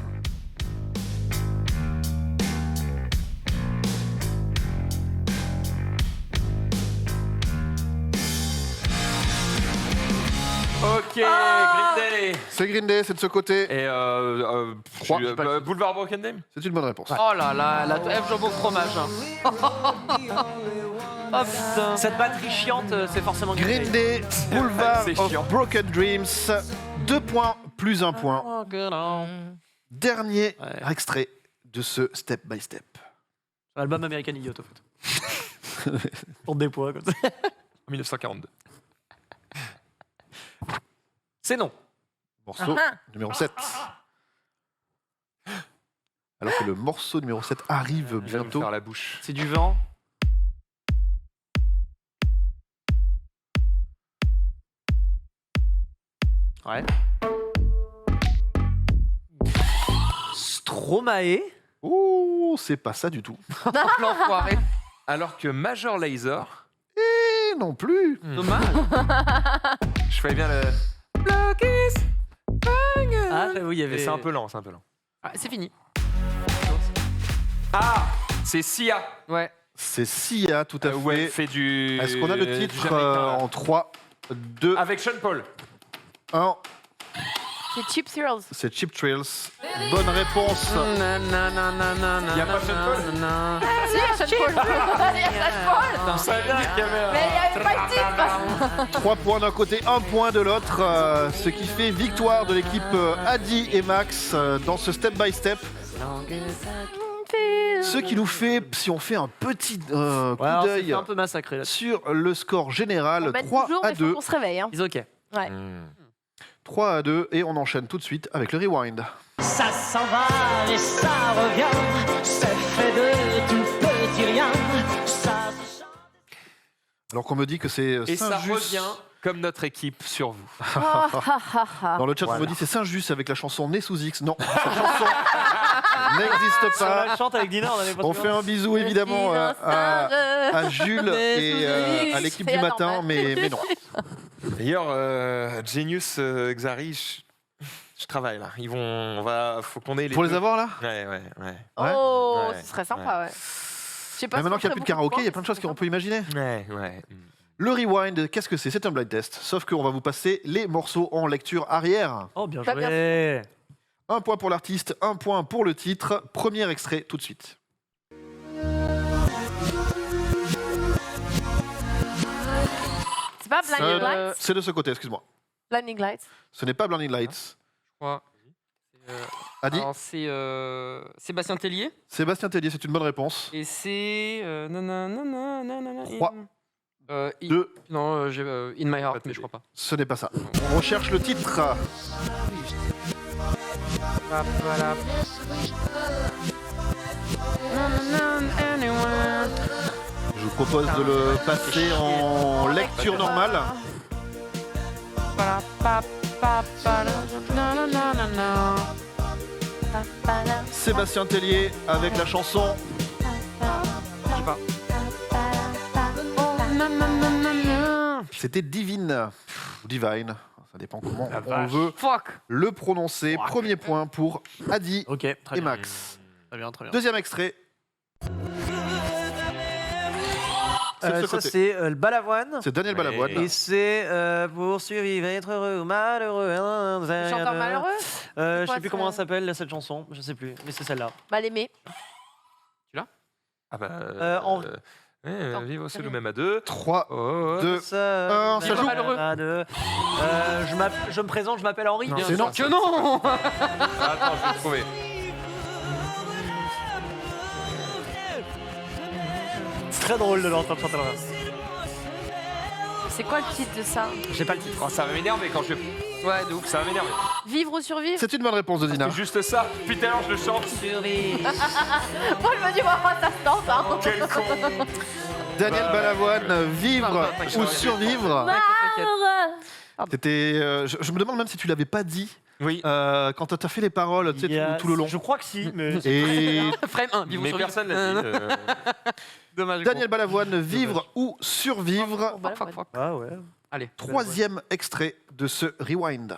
Ok, Green Day. C'est Green Day, c'est de ce côté. Et Trois, j'ai pas le- Boulevard Broken Name. C'est une bonne réponse. Oh là là, la F jambon fromage. Oh putain. Cette batterie chiante, c'est forcément Green Day, Boulevard C'est of chiant. Broken Dreams. 2 points plus 1 point. Dernier Ouais. extrait de ce Step by Step. L'album American Idiot, au fait. Pour des poids, comme ça. 1942. C'est non. Morceau numéro 7. Alors que le morceau numéro 7 arrive Je vais me bientôt. faire la bouche. C'est du vent. Ouais. Stromae. Ouh, c'est pas ça du tout. L'enfoiré. Alors que Major Lazer, Et non plus. Dommage. je fais bien le. Block is hanging. Ah, j'avoue, il y Mais avait. c'est un peu lent, c'est un peu lent. Ah, c'est fini. Ah, c'est Sia. Ouais. C'est Sia, tout à Ouais, fait. fait du. Est-ce qu'on a le du titre Jamaïcain, là. en 3, 2, Avec Sean Paul. 1. C'est Cheap Thrills. C'est Cheap Thrills. Bonne réponse. Y a pas Sean Paul. Si, il y a Sean Paul. Il y a Sean Paul. Ça vient, caméra. Mais il n'y avait pas le titre. 3 points d'un côté, 1 point de l'autre. Ce qui fait victoire de l'équipe Adi et Max dans ce Step by Step. Ce qui nous fait, si on fait un petit coup Ouais, alors, c'est d'œil un peu massacré là. sur le score général, On mène 3 toujours, à mais faut 2. qu'on se réveille. Hein. Ils ok. Ouais. 3 à 2 et on enchaîne tout de suite avec le rewind. Ça s'en va et ça revient, c'est fait de tout petit rien. Ça... Alors qu'on me dit que c'est Et ça Saint-Just. revient comme notre équipe sur vous. Dans le chat, on me dit c'est Saint-Just avec la chanson Né sous X. Non, cette chanson n'existe Si on pas. la chante avec Dina, on avait pas On trop. fait un bisou évidemment à Jules et à l'équipe du matin, mais non. D'ailleurs, Genius, Xari, je travaille là. Faut qu'on ait les Pour les deux. avoir là. Ouais. Oh, Ouais. ce serait sympa, ouais. Je sais pas Mais si maintenant on qu'il n'y a plus de ferait karaoké, beaucoup il y a plein de choses qu'on peut imaginer. Ouais. Le rewind, qu'est-ce que c'est? C'est un blind test, sauf qu'on va vous passer les morceaux en lecture arrière. Oh, bien Pas bien joué. Un point pour l'artiste, un point pour le titre. Premier extrait tout de suite. C'est pas Blinding Lights? C'est de ce côté, excuse-moi. Blinding Lights. Ce n'est pas Blinding Lights. Ouais. Adi, Alors, c'est Sébastien Tellier. Sébastien Tellier, c'est une bonne réponse. Et c'est. Nanana, 3, 2, Non, j'ai In My Heart, mais je crois pas. ce n'est pas ça. On recherche le titre. Je vous propose de le passer en lecture normale. Sébastien Tellier avec la chanson. Je sais pas. C'était Divine. Ou Divine. Ça dépend comment on vache. veut Fuck. le prononcer. Premier point pour Adi Ok, très et bien. Max. Très bien, très bien. Deuxième extrait. C'est de ce Ça, côté. c'est le Balavoine. C'est Daniel Balavoine. Et c'est pour survivre, être heureux ou malheureux. Le chanteur malheureux? Je quoi, sais plus ça comment elle s'appelle cette chanson, je sais plus, mais c'est celle-là. Mal aimé. Ah bah. En- Vivre sous le même à deux. 3, Oh, 2, ça joue. Malheureux. Je me présente, je m'appelle Henri. c'est non. Que non. Attends, je vais le trouver. C'est très drôle de l'entendre chanter là. C'est quoi le titre de ça? J'ai pas le titre. Oh, ça va m'énerver quand je. Ouais, de ouf. Ça va m'énerver. Vivre ou survivre? C'est une bonne réponse de Dina. C'est juste ça. Putain, je le chante. Moi, je me dis, ça se tente, hein. Quel con. Daniel Balavoine, vivre ou survivre. C'était, je me demande même si tu l'avais pas dit Oui. quand tu as fait les paroles tu sais, tout le long. Je crois que si, mais. Et Frame 1, vivre Mais sur personne l'a dit. Dommage. Daniel Balavoine, vivre ou survivre. Fuck. Ah ouais. Allez. Troisième extrait de ce rewind.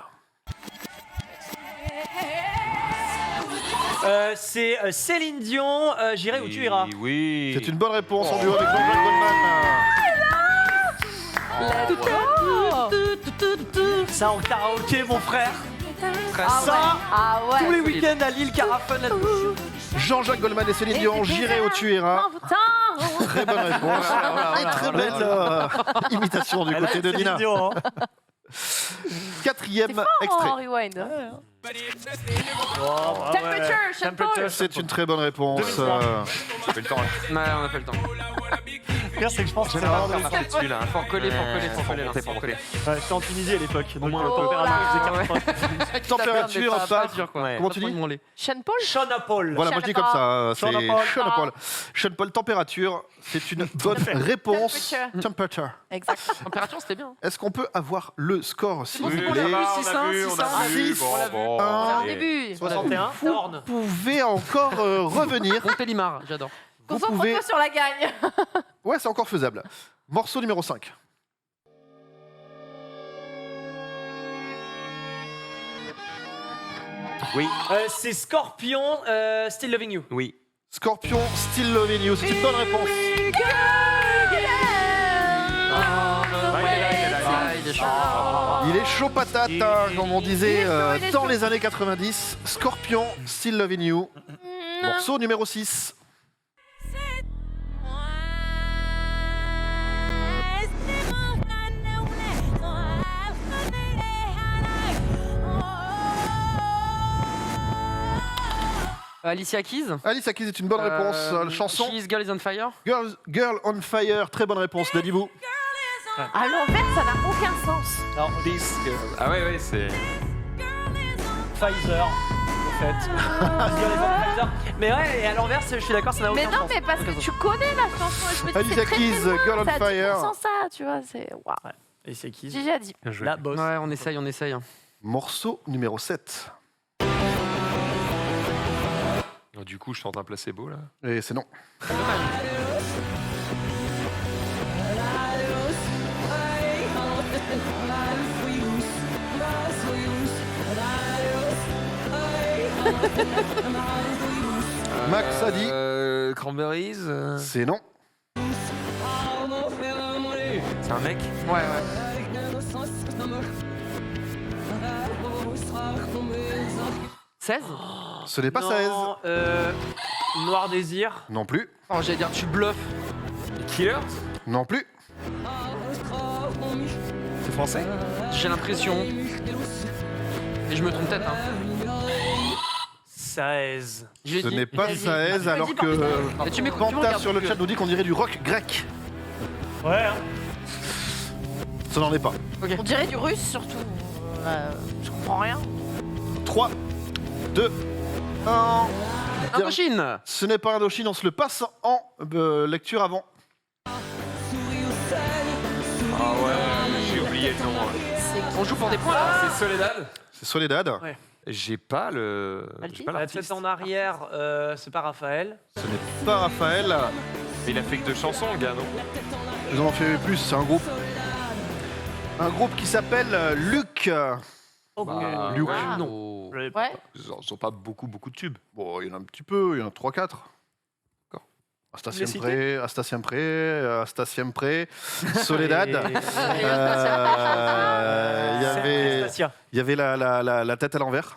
C'est Céline Dion, J'irai où tu iras. Oui. C'est une bonne réponse en duo avec Jean-Jacques Goldman. Ça en karaoké, mon frère. Ah Ça, Ah ouais. tous les week-ends à Lille, Carafone, là-dessus. Jean-Jacques Goldman et Céline Dion, J'irai où tu iras. Très bonne réponse. Et très belle imitation du côté de Céline Dina. Dion, hein. Quatrième Oh, extrait. rewind. Oh, bah Temperature, ouais. Sean Paul. C'est une très bonne réponse. J'ai pas le temps là. Ouais, on a pas le temps. Le pire, c'est que je pense que c'est J'aimerais vraiment faire marcher dessus là. Faut recoller. Ouais, j'étais en Tunisie à l'époque. Donc, moins, température, faisait 40. Température, ça. Ouais. Comment tu dis? Sean Paul? Sean Paul. Voilà, moi je dis comme ça. C'est Sean Paul. Sean Paul. Sean Paul, température, c'est une bonne réponse. Temperature. Exact. Température, c'était bien. Est-ce qu'on peut avoir le score, s'il vous c'est bon, plaît? on l'a vu, on a vu, on a vu. Six. Bon, bon. Un. C'est un allez. début. 61, Orne. Vous pouvez encore revenir. Montélimar, j'adore. Vous Concentre-toi pouvez... sur la gagne. Ouais, c'est encore faisable. Morceau numéro 5. Oui. C'est Scorpion, Still Loving You. Oui. Scorpion, Still Loving You, c'est une bonne réponse. Il est chaud patate, hein, comme on disait dans les années 90. Scorpion, Still Loving You. Morceau numéro 6. Alicia Keys. Alicia Keys est une bonne réponse. Chanson She's Girl is on Fire. Girl on Fire, très bonne réponse. Dadibou. À l'envers, ça n'a aucun sens. Non, Ah ouais, c'est. Pfizer. fait. Mais ouais, et à l'inverse, je suis d'accord, ça n'a aucun Mais sens. non, mais parce que tu connais la chanson. Je me dis, Alicia c'est très Keys, mignon, Girl on ça a Fire. 10% ça, tu vois, c'est... Waouh. Et c'est qui Gigi a dit. La bosse. Ouais, on essaye, on essaye. Morceau numéro 7. Du coup, je tente un placebo là. Et c'est non. Max a dit. Cranberries. C'est non. C'est un mec. Ouais. « 16 » Ce n'est pas 16. Non, Noir Désir. Non plus. Oh, j'allais dire tu bluffes. Killers. Non plus. C'est français. J'ai l'impression. Et je me trompe peut-être. Hein. 16. Ce n'est pas 16 alors que Et tu Panta regardes sur le que- chat nous dit qu'on dirait du rock grec. Ouais. Ça n'en est pas. On dirait du russe surtout. Je comprends rien. 3, 2, 1. Indochine. Ce n'est pas Indochine, on se le passe en lecture avant. Ah ouais, j'ai oublié le nom. On joue pour des points là. C'est Soledad. C'est Soledad. Ouais. J'ai pas le. J'ai pas La l'artiste. tête en arrière, c'est pas Raphaël. Ce n'est pas Raphaël. Mais il a fait que 2 chansons, le gars, non? Ils en ont fait plus, c'est un groupe. Un groupe qui s'appelle Luc. Ok. Luc. Ah. non. Ouais. Ouais. Ils ont pas beaucoup de tubes. Bon, il y en a un petit peu, il y en a 3-4. D'accord. Astacien Pré, Soledad. Et- Il y avait la tête à l'envers.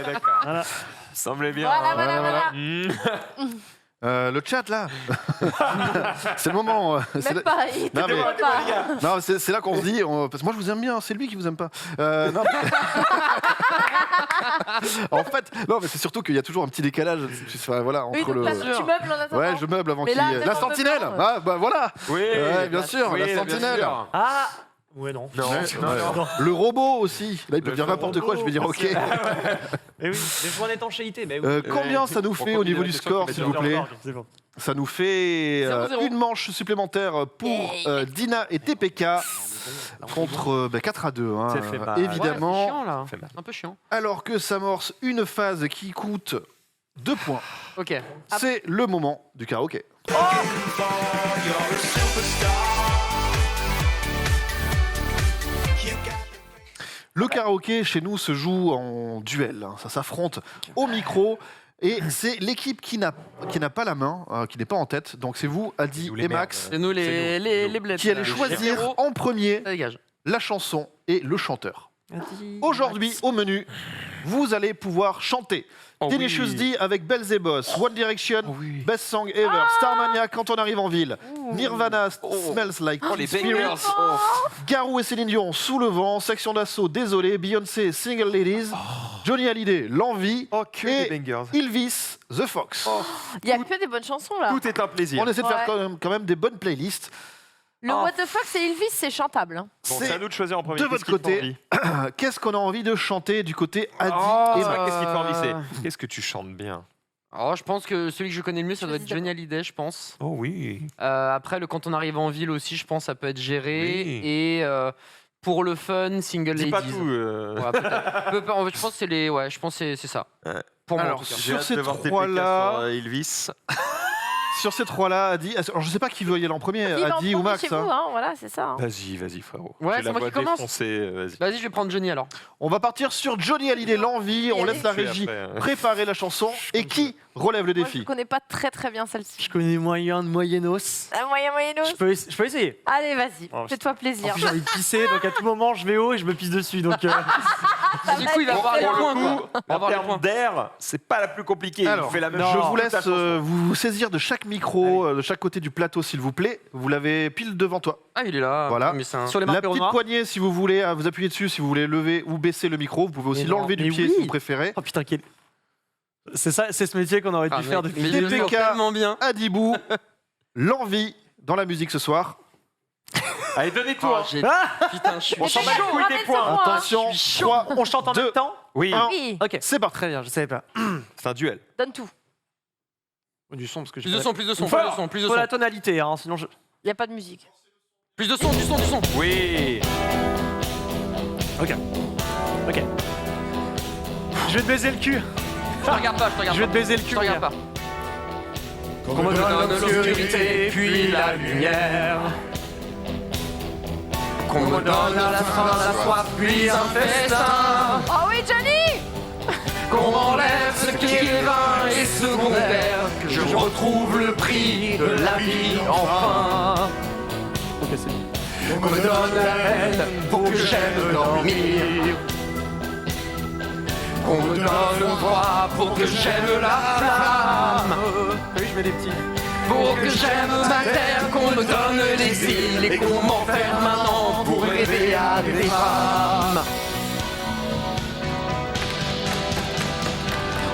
D'accord. Voilà. Semblait bien. Voilà. Hmm. Le chat là, c'est le moment. c'est Même le- pas, il te Non, mais- demande pas. Non, c'est là qu'on se dit, parce que moi je vous aime bien, c'est lui qui vous aime pas. Non, en fait, non, mais c'est surtout qu'il y a toujours un petit décalage. Enfin, voilà, Oui, entre donc le. là, tu meubles en attendant. Ouais, je meuble avant Mais qu'il. là, La même en sentinelle. meublant, Ah bah voilà. Oui, Ouais, bien sûr, oui, la bien sentinelle. sûr. Ah ouais, non. Non, Ouais, non, ouais. non. Le robot aussi. Là, il peut Le dire n'importe quoi. Je vais dire OK. Mais oui, des points d'étanchéité, mais oui. Combien ça nous fait au niveau du score, s'il vous plaît? C'est bon. Ça nous fait 0-0. une manche supplémentaire pour Dina et TPK contre 4-2. Hein, Ça fait mal. évidemment. Ouais, c'est chiant là. Fait mal. Un peu chiant. Alors que s'amorce une phase qui coûte 2 points. Ok. C'est le moment du karaoké. Le karaoké chez nous se joue en duel. Hein. Ça s'affronte au micro. Et c'est l'équipe qui n'a pas la main, qui n'est pas en tête. Donc c'est vous, Adi Nous, les et Max, merdes. C'est nous les blettes. qui allez là. choisir Héros, en premier ça dégage. la chanson et le chanteur. Aujourd'hui, au menu, vous allez pouvoir chanter Oh Delicious oui. D avec Belzebos, One Direction, Best Song Ever, Starmania Quand on arrive en ville, Nirvana, Smells Like Oh, les Teen bangers. Spirit, Garou et Céline Dion, Sous le vent, Section d'assaut, Désolé, Beyoncé, Single Ladies, Johnny Hallyday, L'envie, Oh, que et des bangers. Ilvis, The Fox. Il y a que des bonnes chansons là. Tout est un plaisir. On essaie de faire Ouais. quand même des bonnes playlists. Le What the fuck, c'est Ilvis, c'est chantable. Hein. Bon, c'est C'est à nous de choisir en premier. de Qu'est-ce votre qui te fait côté. envie Qu'est-ce qu'on a envie de chanter du côté Adi et C'est Max? pas qu'est-ce qui te fait envie, c'est qu'est-ce que tu chantes bien. Oh, je pense que celui que je connais le mieux, ça doit être Johnny Hallyday, je pense. Oh oui. Après, quand on arrive en ville aussi, je pense ça peut être géré. Oui. Et pour le fun, Single Dis Ladies. pas tout. Ouais, peut-être. Je pense que c'est les. Ouais, je pense que c'est ça. Ouais. Pour moi, en Alors, tout cas. sur ces trois-là, Ilvis. sur ces trois-là, Adi. Alors, je sais pas qui veut y aller en premier, Il va en Adi ou premier Max. chez hein. vous, hein, voilà, c'est ça. hein. Vas-y, frérot. Ouais, J'ai c'est la moi voix qui commence. défoncée, vas-y. Vas-y, je vais prendre Johnny alors. On va partir sur Johnny Hallyday, L'envie. On Allez. laisse la Je suis régie après, hein. préparer la chanson. Et qui relève le Moi, défi? je connais pas très bien celle-ci. Je connais moyen de moyennos. Ah, moyen. Je peux essayer. Allez, vas-y, Oh, fais-toi En plaisir. plus, j'ai envie de pisser, donc à tout moment, je vais haut et je me pisse dessus. Donc, Du coup, il va avoir les Pour points, le coup, quoi. Il va en avoir les termes points. d'air, c'est pas la plus compliquée. Alors, Il fait la même non, je chose vous toute laisse la chanson. vous saisir de chaque micro, de chaque côté du plateau, s'il vous plaît. Vous l'avez pile devant toi. Ah, il est là. Voilà. Mais c'est un- sur les La marqueurs petite noirs. poignée, si vous voulez, vous appuyez dessus, si vous voulez lever ou baisser le micro. Vous pouvez aussi Mais non, l'enlever du mais pied oui. si vous préférez. Oh putain, quel. C'est ça, c'est ce métier qu'on aurait dû Ah, faire mec, depuis mais le je le début. sens TPK. tellement bien. Adibou, L'envie dans la musique ce soir. Allez, donnez tout. hein. Putain, je suis On s'en bat chaud. les couilles des Ramène points. ce point. Attention, Je suis chaud. 3, On chante en même temps Oui, un. Oui, Ok, C'est parti. très bien, je savais pas. c'est un duel. donne tout. Du son, parce que je Plus de son, plus de son, plus Fort. de son, plus de Faut son. la tonalité, hein, sinon je... Il y a pas de musique. Plus de son, du son, du son. Oui. Ok. Je vais te baiser le cul. Je te regarde pas, je te regarde Je vais pas. te baiser le Je cul. te regarde pas. Qu'on me donne l'obscurité, puis la lumière. Qu'on me donne à la fin la soif, puis un festin. Oh oui, Johnny! Qu'on m'enlève ce qui est vain et secondaire. Que je retrouve le prix de la vie enfin. Ok, c'est bon. Qu'on me donne la haine pour que j'aime dormir. Qu'on me donne voix pour que j'aime la flamme. Oui, je mets des petits. Pour que j'aime ma terre, qu'on me donne l'exil et qu'on m'enferme maintenant pour rêver à des femmes.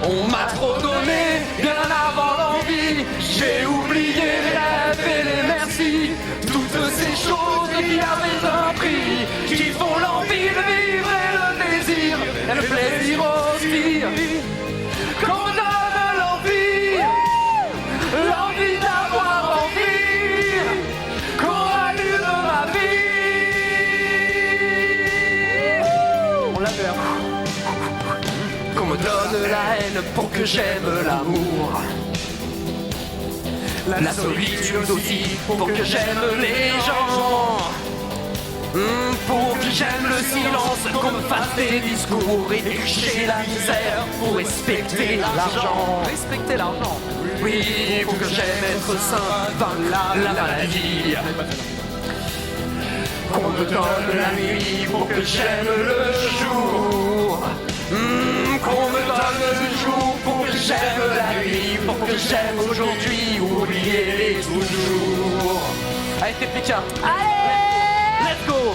On m'a trop donné, bien avant l'envie. J'ai oublié les rêves et les merci. Toutes ces choses qui avaient un prix, qui font l'envie de vivre et le désir, et le plaisir aussi. Qu'on me donne l'envie, l'envie d'avoir envie, qu'on allume ma vie. On l'a fait. Qu'on me donne la haine pour que j'aime l'amour. La solitude aussi pour que j'aime les gens. Pour que j'aime le silence, qu'on me fasse des discours et toucher la misère pour respecter l'argent. Respecter l'argent. Oui, pour que j'aime être sain, vaincre la maladie. Qu'on me donne la nuit pour que j'aime le jour. Qu'on me donne le jour pour que j'aime la nuit, pour que j'aime aujourd'hui, oublier les toujours. Allez, t'es Pika. Allez! Let's go.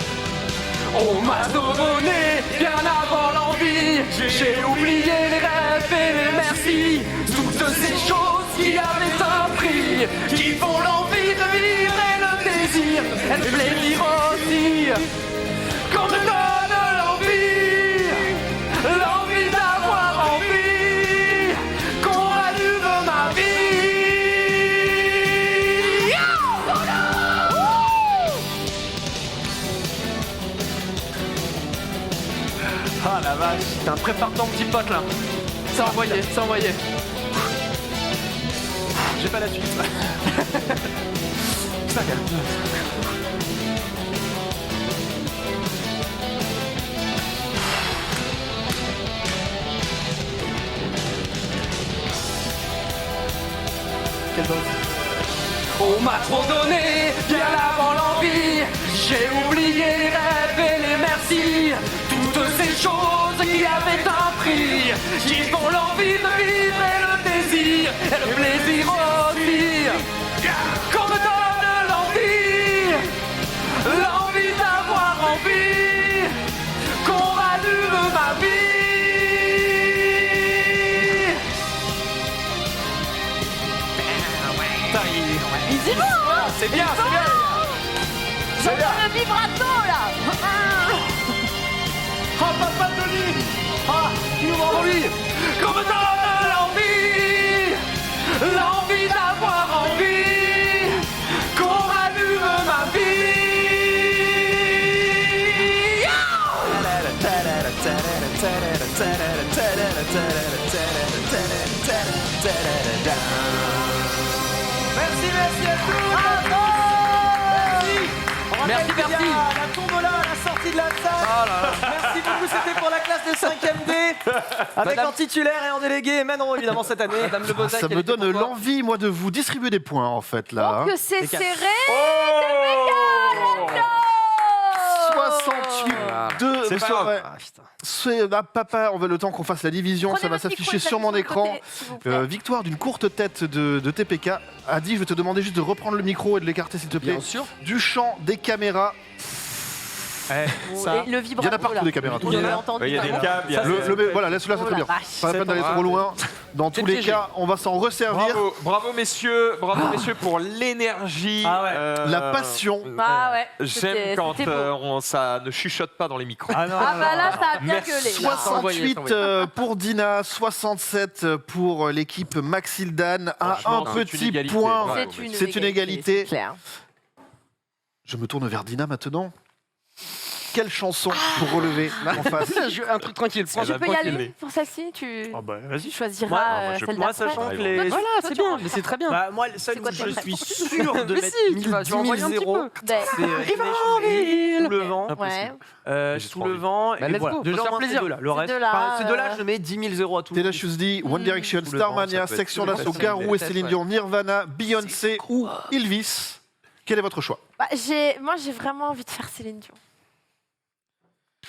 On m'a donné bien avant l'envie. J'ai oublié les rêves et les merci. Toutes ces choses qui avaient un prix, qui font l'envie de vivre et le désir, et le plaisir aussi. Qu'on me donne l'envie, l'envie d'avoir envie, qu'on allume ma vie. Ah la vache. T'as un prépare ton petit pote là. C'est envoyé, c'est envoyé. J'ai pas la suite. Ça calme. Quel boss. On m'a trop donné, bien avant l'envie. J'ai oublié les rêves et les merci. Toutes ces choses qui avaient un prix, qui font l'envie de vivre et le désir, et le plaisir aussi. Qu'on me donne l'envie, l'envie d'avoir envie, qu'on rallume ma vie. Putain, Easy move, hein. C'est bien, c'est bien. J'entends le vibrato là. Oh papa Tony. Ah, il nous rend lui. Qu'on me donne l'envie, l'envie d'avoir envie, qu'on rallume ma vie. Merci, merci à tous. Merci, merci. La tombola à la sortie de la salle. Merci beaucoup, c'était pour la classe de 5ème D. Avec Madame- en titulaire et en délégué Manon évidemment cette année. Madame Le Bozac, Ça me donne l'envie, moi, de vous distribuer des points, en fait, là. Que c'est Les gars. serré. Oh 68, 2. C'est pas grave. C'est papa, on veut le temps qu'on fasse la division, Prenez ça va votre micro s'afficher et sur mon tapez sur le écran. côté, s'il vous plaît. Victoire d'une courte tête de TPK. Adi, je vais te demander juste de reprendre le micro et de l'écarter, s'il te plaît. Bien sûr. Du champ, des caméras. Et le vibrato. Il y en a partout là. des caméras. On en a entendu. Il y a des vraiment. câbles, il y a Voilà, laisse-le là, c'est Oh très la bien. vache. Pas la peine d'aller trop loin. Dans tous les piégé. cas, on va s'en resservir. Bravo messieurs pour l'énergie. La passion. Ah ouais. J'aime quand ça ne chuchote pas dans les micros. Ah bah là, ça a bien Merci. gueulé. là. 68 pour Dina, 67 pour l'équipe Maxildan à Franchement, un c'est une petit égalité. point. Bravo. C'est une égalité. c'est clair. Je me tourne vers Dina maintenant. Quelle chanson pour relever en face? Un truc tranquille. Tu peux y aller pour celle-ci, tu Vas-y. choisiras celle Moi, d'après. sachant que les. Voilà, c'est bien, mais c'est très bien. Bah, moi, celle quoi où tes je suis préférences sûr de Mais mettre si, tu vas envoyer un petit 10 000 peu. Ben, c'est Sous le vent. ouais. Sous le vent. Bah, Et let's voilà. go, Déjà, faut se faire au moins, plaisir. ces deux-là. Le Ces reste, deux-là, ces deux-là, je mets 10 000 à tout. Taylor Swift, One Direction, Sous le vent, Starmania, ça peut être Section sous le d'Assaut, vent. Garou et Peut-être, Céline ouais. Dion, Nirvana, Beyoncé ou Ilvis. Quel est votre choix? Bah, moi, j'ai vraiment envie de faire Céline Dion.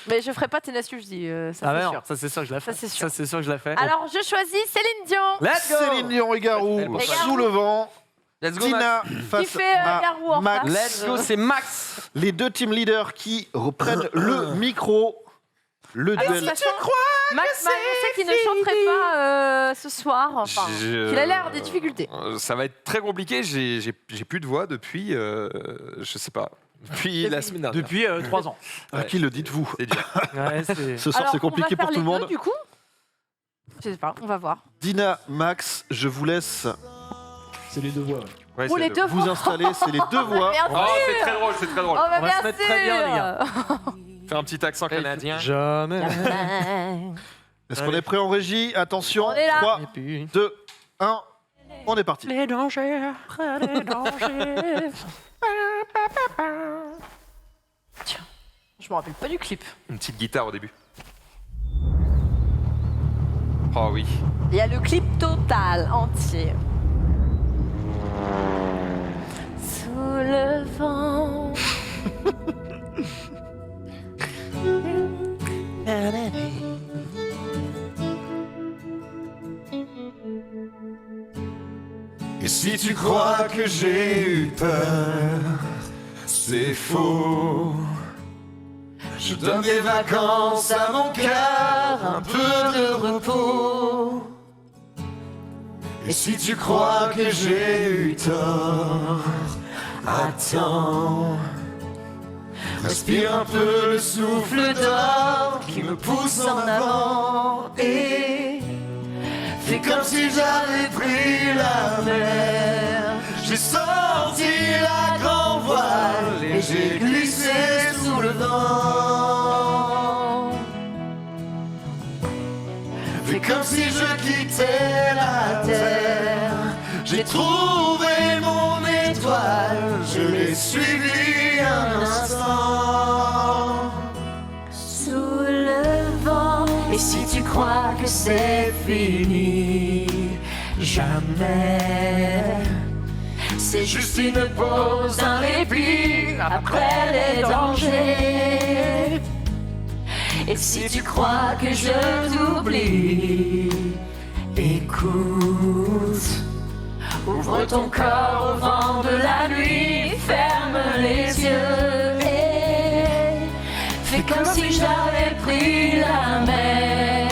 Mais je ferai pas Tenacious D, ça Ah c'est ouais, sûr. ça c'est sûr que je la fais. Ça, c'est sûr. Ça c'est sûr que je la fais. Alors, je choisis Céline Dion. Let's go. Céline Dion et Garou, Elle est sous le vent. Let's go, Tina Qui face fait à Garou en Max. face. Let's go, c'est Max. Les deux team leaders qui reprennent le micro. Le Alors, duel. sachant, Max m'a annoncé qu'il ne chanterait pas ce soir. Enfin, qu'il a l'air des difficultés. Ça va être très compliqué. J'ai plus de voix depuis, je sais pas, depuis la semaine dernière. Depuis 3 ans. À qui le dites-vous? C'est dur. Ouais, c'est- Ce soir, Alors, c'est compliqué on va pour faire tout le les monde. deux, du coup. Je sais pas, on va voir. Dina, Max, je vous laisse C'est les deux voix. Ouais, Oh, c'est les le- deux vous voix. installer. C'est les deux voix. Bien Oh, sûr. c'est très drôle, c'est très drôle. Oh, bah, On va bien se mettre très bien, les gars. Fais un petit accent canadien. Jamais. Est-ce qu'on est prêt en régie? Attention. On est là. 3, 2, 1. On est parti. Les dangers. Les dangers. Tiens, je me rappelle pas du clip. Une petite guitare au début. Oh oui. Il y a le clip total entier. Sous le vent. Et si tu crois que j'ai eu peur, c'est faux. Je donne des vacances à mon cœur, un peu de repos. Et si tu crois que j'ai eu tort, attends. Respire un peu le souffle d'or qui me pousse en avant et fais comme si j'avais pris la mer. J'ai sorti la grand voile et j'ai glissé sous le vent. Fais comme si je quittais la terre. J'ai trouvé mon étoile, je l'ai suivi un instant. Sous le vent. Et si tu crois que c'est fini, jamais. C'est juste une pause, un répit après les dangers. Et si tu crois que je t'oublie, écoute. Ouvre ton corps au vent de la nuit, ferme les yeux et fais comme si j'avais pris la mer.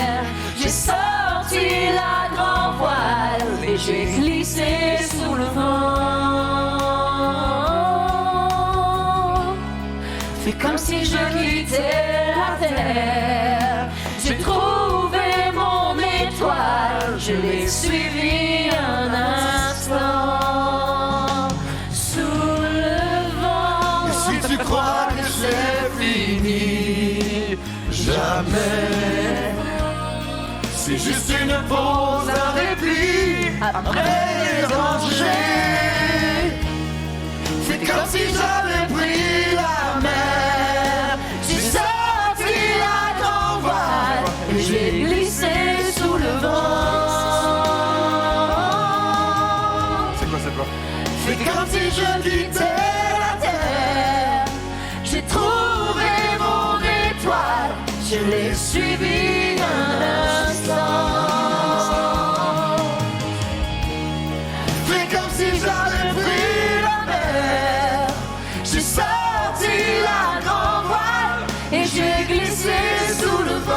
J'ai sorti la grand voile et j'ai glissé sous le vent. Fais comme si je quittais la terre. J'ai trouvé mon étoile, je l'ai suivi un instant. Sous le vent. Et si tu crois que c'est fini, jamais. C'est juste une pause, un répit après les dangers. Fais comme si j'avais pris la mer. J'ai sorti la grand voile et j'ai glissé sous le vent. C'est quoi cette voix? Fais comme si je quittais la terre. J'ai trouvé mon étoile, je l'ai suivi un instant. Fais comme si j'avais pris la mer. J'ai sorti la grand voile et j'ai glissé sous le vent.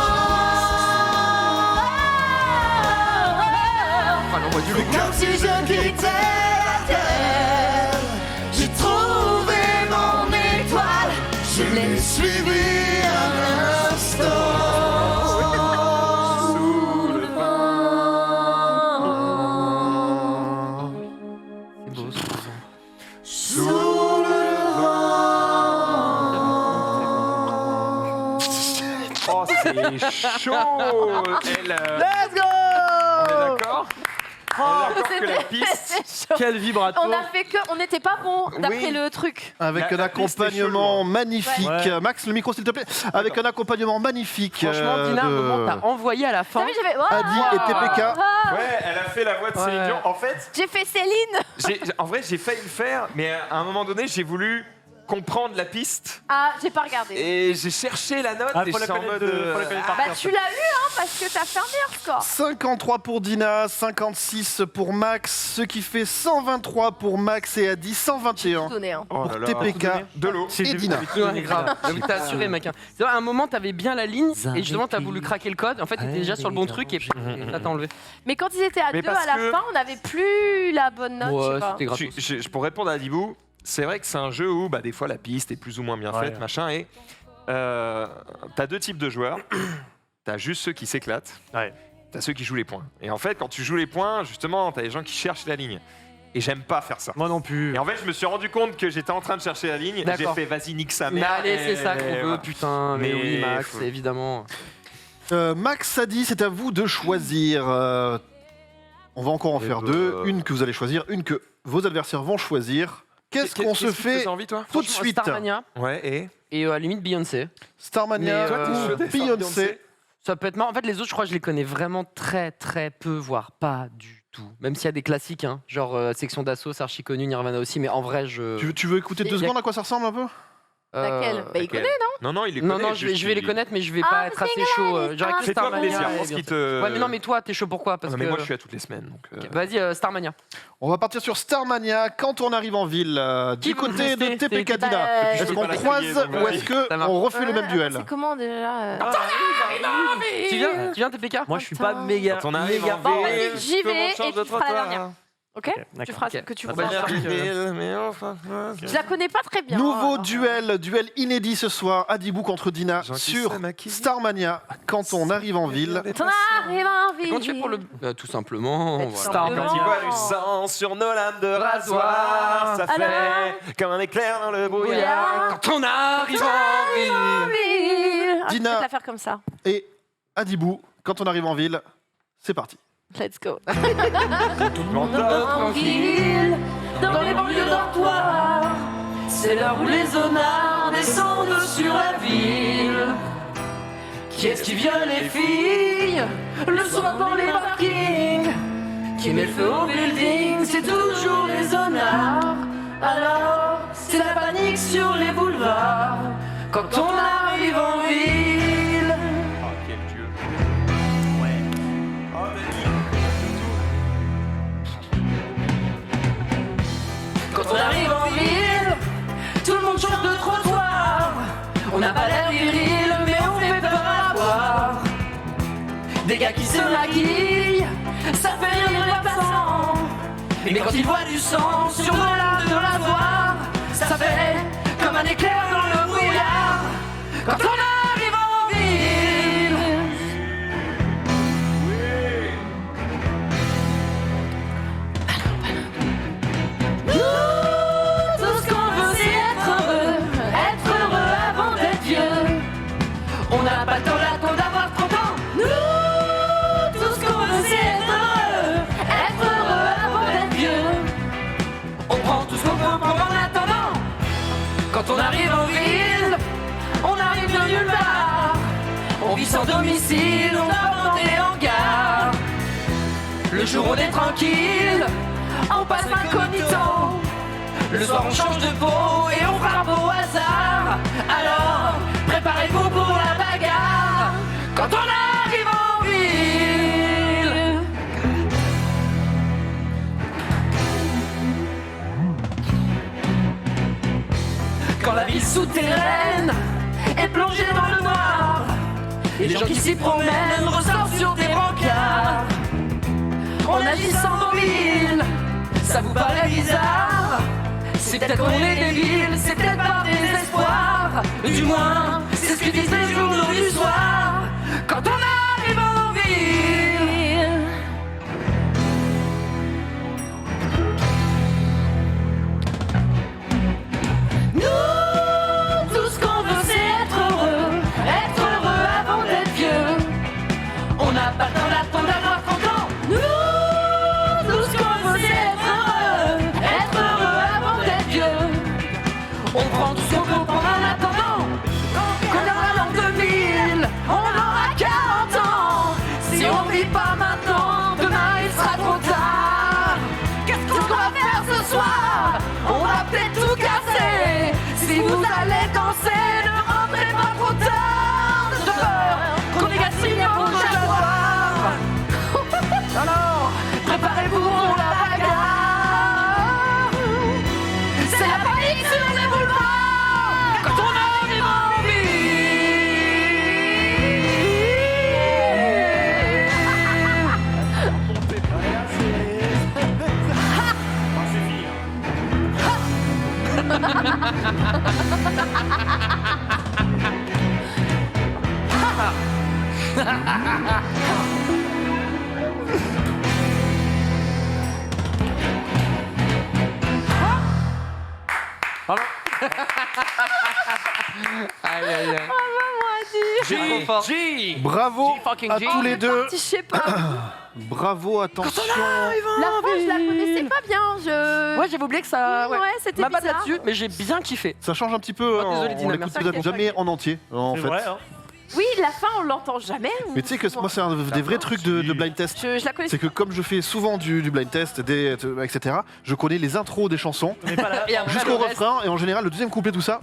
voix du loup. Comme si je quittais la terre, j'ai trouvé mon étoile, je l'ai suivi un instant. Sous le vent. C'est beau, ce chanson. Sous le vent. Oh, c'est chaud. Elle, Let's go. on est d'accord. On est d'accord que la C'était piste. chaud. Quel vibrato. On a fait que, on n'était pas bon d'après Oui. le truc. Avec un La piste est accompagnement chelou, magnifique. Ouais. Max, le micro s'il te plaît. Avec un accompagnement magnifique. Franchement, Dina, à un moment, t'as envoyé à la fin. T'as vu, j'avais. Adi et TPK. Ouais, elle a fait la voix de Ouais. Céline Dion. En fait, J'ai fait Céline. en vrai, j'ai failli le faire, mais à un moment donné, j'ai voulu comprendre la piste Ah, j'ai pas regardé. et j'ai cherché la note Ah, et faut la j'étais en connaître mode. faut la connaître par Bah, cœur. tu l'as eu, hein, parce que t'as fait un meilleur score. 53 pour Dina, 56 pour Max, ce qui fait 123 pour Max et Adi, 121 Donné, hein. Oh pour là là. TPK De l'eau. et Dina. Ouais, grave. Donc t'as assuré, mec. hein. C'est vrai, à un moment, t'avais bien la ligne et justement, t'as voulu craquer le code. En fait, t'étais déjà sur le bon truc et ça t'a enlevé. Mais quand ils étaient à Mais deux parce à la que- fin, on n'avait plus la bonne note. je sais Ouais, pas. c'était gratos. Pour répondre à Adibou, c'est vrai que c'est un jeu où bah, des fois la piste est plus ou moins bien Ouais. faite, machin, et t'as deux types de joueurs. T'as juste ceux qui s'éclatent, Ouais. t'as ceux qui jouent les points. Et en fait, quand tu joues les points, justement, t'as des gens qui cherchent la ligne. Et j'aime pas faire ça. Moi non plus. Et en fait, je me suis rendu compte que j'étais en train de chercher la ligne. J'ai D'accord. fait vas-y, nique sa Mais mère. allez, c'est ça qu'on et veut, voilà. putain. Mais Mais oui, Max, faut- évidemment. Max a dit, c'est à vous de choisir. On va encore en faire deux. Une que vous allez choisir, une que vos adversaires vont choisir. Qu'est-ce qu'on se qui te fait faisait envie, toi tout de Franchement, suite? Starmania Ouais, et à la limite Beyoncé. Starmania, Mais, toi, t'es chaud des Beyoncé. Ça peut être marrant. En fait, les autres, je crois que je les connais vraiment très très peu, voire pas du tout. Même s'il y a des classiques, hein, genre Section d'Assaut, c'est archi connu, Nirvana aussi, mais en vrai, je. Tu veux écouter 2 Il y a- secondes à quoi ça ressemble un peu? Laquelle Bah, il laquelle connaît, non Non, il les Non, connaît. non, je vais juste les il- connaître, mais je vais Ah, pas être assez chaud. J'aurais que Fais-toi Starmania. plaisir, et pense qu'il Beyoncé. te. Ouais, mais non, mais toi, t'es chaud pourquoi? Parce Non, que. mais moi, je suis à toutes les semaines. Donc, Ok, vas-y, Starmania. On va partir sur Starmania quand on arrive en ville. Du Qui vous côté de testez TPK Bah, Dina. je Est-ce peux qu'on pas la croise crier, donc ou vas-y. est-ce que Ça marche. on refait le même duel? C'est comment déjà Tu viens, TPK? Moi je suis pas méga. Quand on arrive méga en Bon, ville, vas-y, j'y tout le monde vais change et de tu feras la trottoir. dernière. Ok, Ok, tu d'accord. feras ce Ok. que tu Ah, voudras. bah, mais enfin. Je la connais pas très bien. Nouveau alors. duel inédit ce soir. Adibou contre Dina Jean qui sur s'aime à qui Starmania quand on arrive en ville. T'en arrives en ville. Comment tu fais pour le. Tout simplement. Tout Voilà. simplement. Quand il voit du sang sur nos lames de rasoir, ça Alors fait comme un éclair dans le brouillard. Brouillard. Quand on arrive en ville. Ville. Ah, je vais Dina. peut-être la faire comme ça. Et Adibou quand on arrive en ville. C'est parti. Let's go. En ville, dans les banlieues dortoirs, c'est l'heure où les honnards descendent sur la ville. Qui est-ce qui viole les filles le soir dans les parkings? Qui met le feu au building? C'est toujours les honnards. Alors, c'est la panique sur les boulevards quand on arrive en ville. Oh, quel dieu. Quand on arrive en ville, tout le monde change de trottoir. On n'a pas l'air viril, mais on fait peur à voir. Des gars qui se maquillent, ça fait rire les passants. Mais quand ils voient du sang sur nos lames de rasoir, ça fait comme un éclair dans le brouillard. Quand on arrive en ville. Nous, tout ce qu'on veut c'est être heureux avant d'être vieux. On n'a pas le temps d'attendre d'avoir 30 ans. Nous, tout ce qu'on veut c'est être heureux avant d'être vieux. On prend tout ce qu'on peut prendre en attendant. Quand on arrive en ville, on arrive de nulle part. On vit sans domicile, on aborde des hangars. Le jour on est tranquille, on passe incognito. Le soir on change de peau et on frappe au hasard. Alors, préparez-vous pour la bagarre. Quand on arrive en ville. Quand la ville souterraine est plongée dans le noir, et les gens qui s'y promènent ressortent sur des brancards. on agit sans mobile. Ça vous paraît bizarre? C'est peut-être qu'on est débiles, c'est peut-être par désespoir. Du moins, c'est ce que disent les journaux du soir. Quand on arrive en ville. Nous, tout ce qu'on veut c'est être heureux avant d'être vieux. On n'a pas le temps d'attendre d'avoir 30 ans. Nous, tout ce qu'on veut c'est être heureux avant d'être vieux. On prend tout ce qu'on peut prendre en attendant. Comme dans l'an 2000, on aura 40 ans. Si on vit pas maintenant, demain il sera trop tard. Qu'est-ce qu'on va faire ce soir? On va peut-être tout casser. Si vous allez danser, ne rentrez pas trop tard. J'ai peur qu'on les gaspille en rouge à boire. Alors, préparez-vous pour la bagarre. C'est la panique sur les boulevards quand on arrive en Aïe aïe aïe. J'ai trop fort. Bravo fucking à G. tous les deux. Je sais pas. Bravo, attention. La fois, je la connaissais pas bien. Ouais, j'avais oublié que ça. Ouais, c'était Ma batte bizarre. là-dessus, mais j'ai bien kiffé. Ça change un petit peu. Oh, désolé, on Dina, l'écoute merci. peut-être jamais en entier, en C'est fait. vrai, hein. Oui, la fin, on l'entend jamais. Mais tu sais que moi, c'est un des vrais trucs de blind test. Je la connaissais. C'est que comme je fais souvent du blind test, etc., je connais les intros des chansons Mais pas là. Et après, jusqu'au le reste, refrain, et en général, le deuxième couplet, tout ça,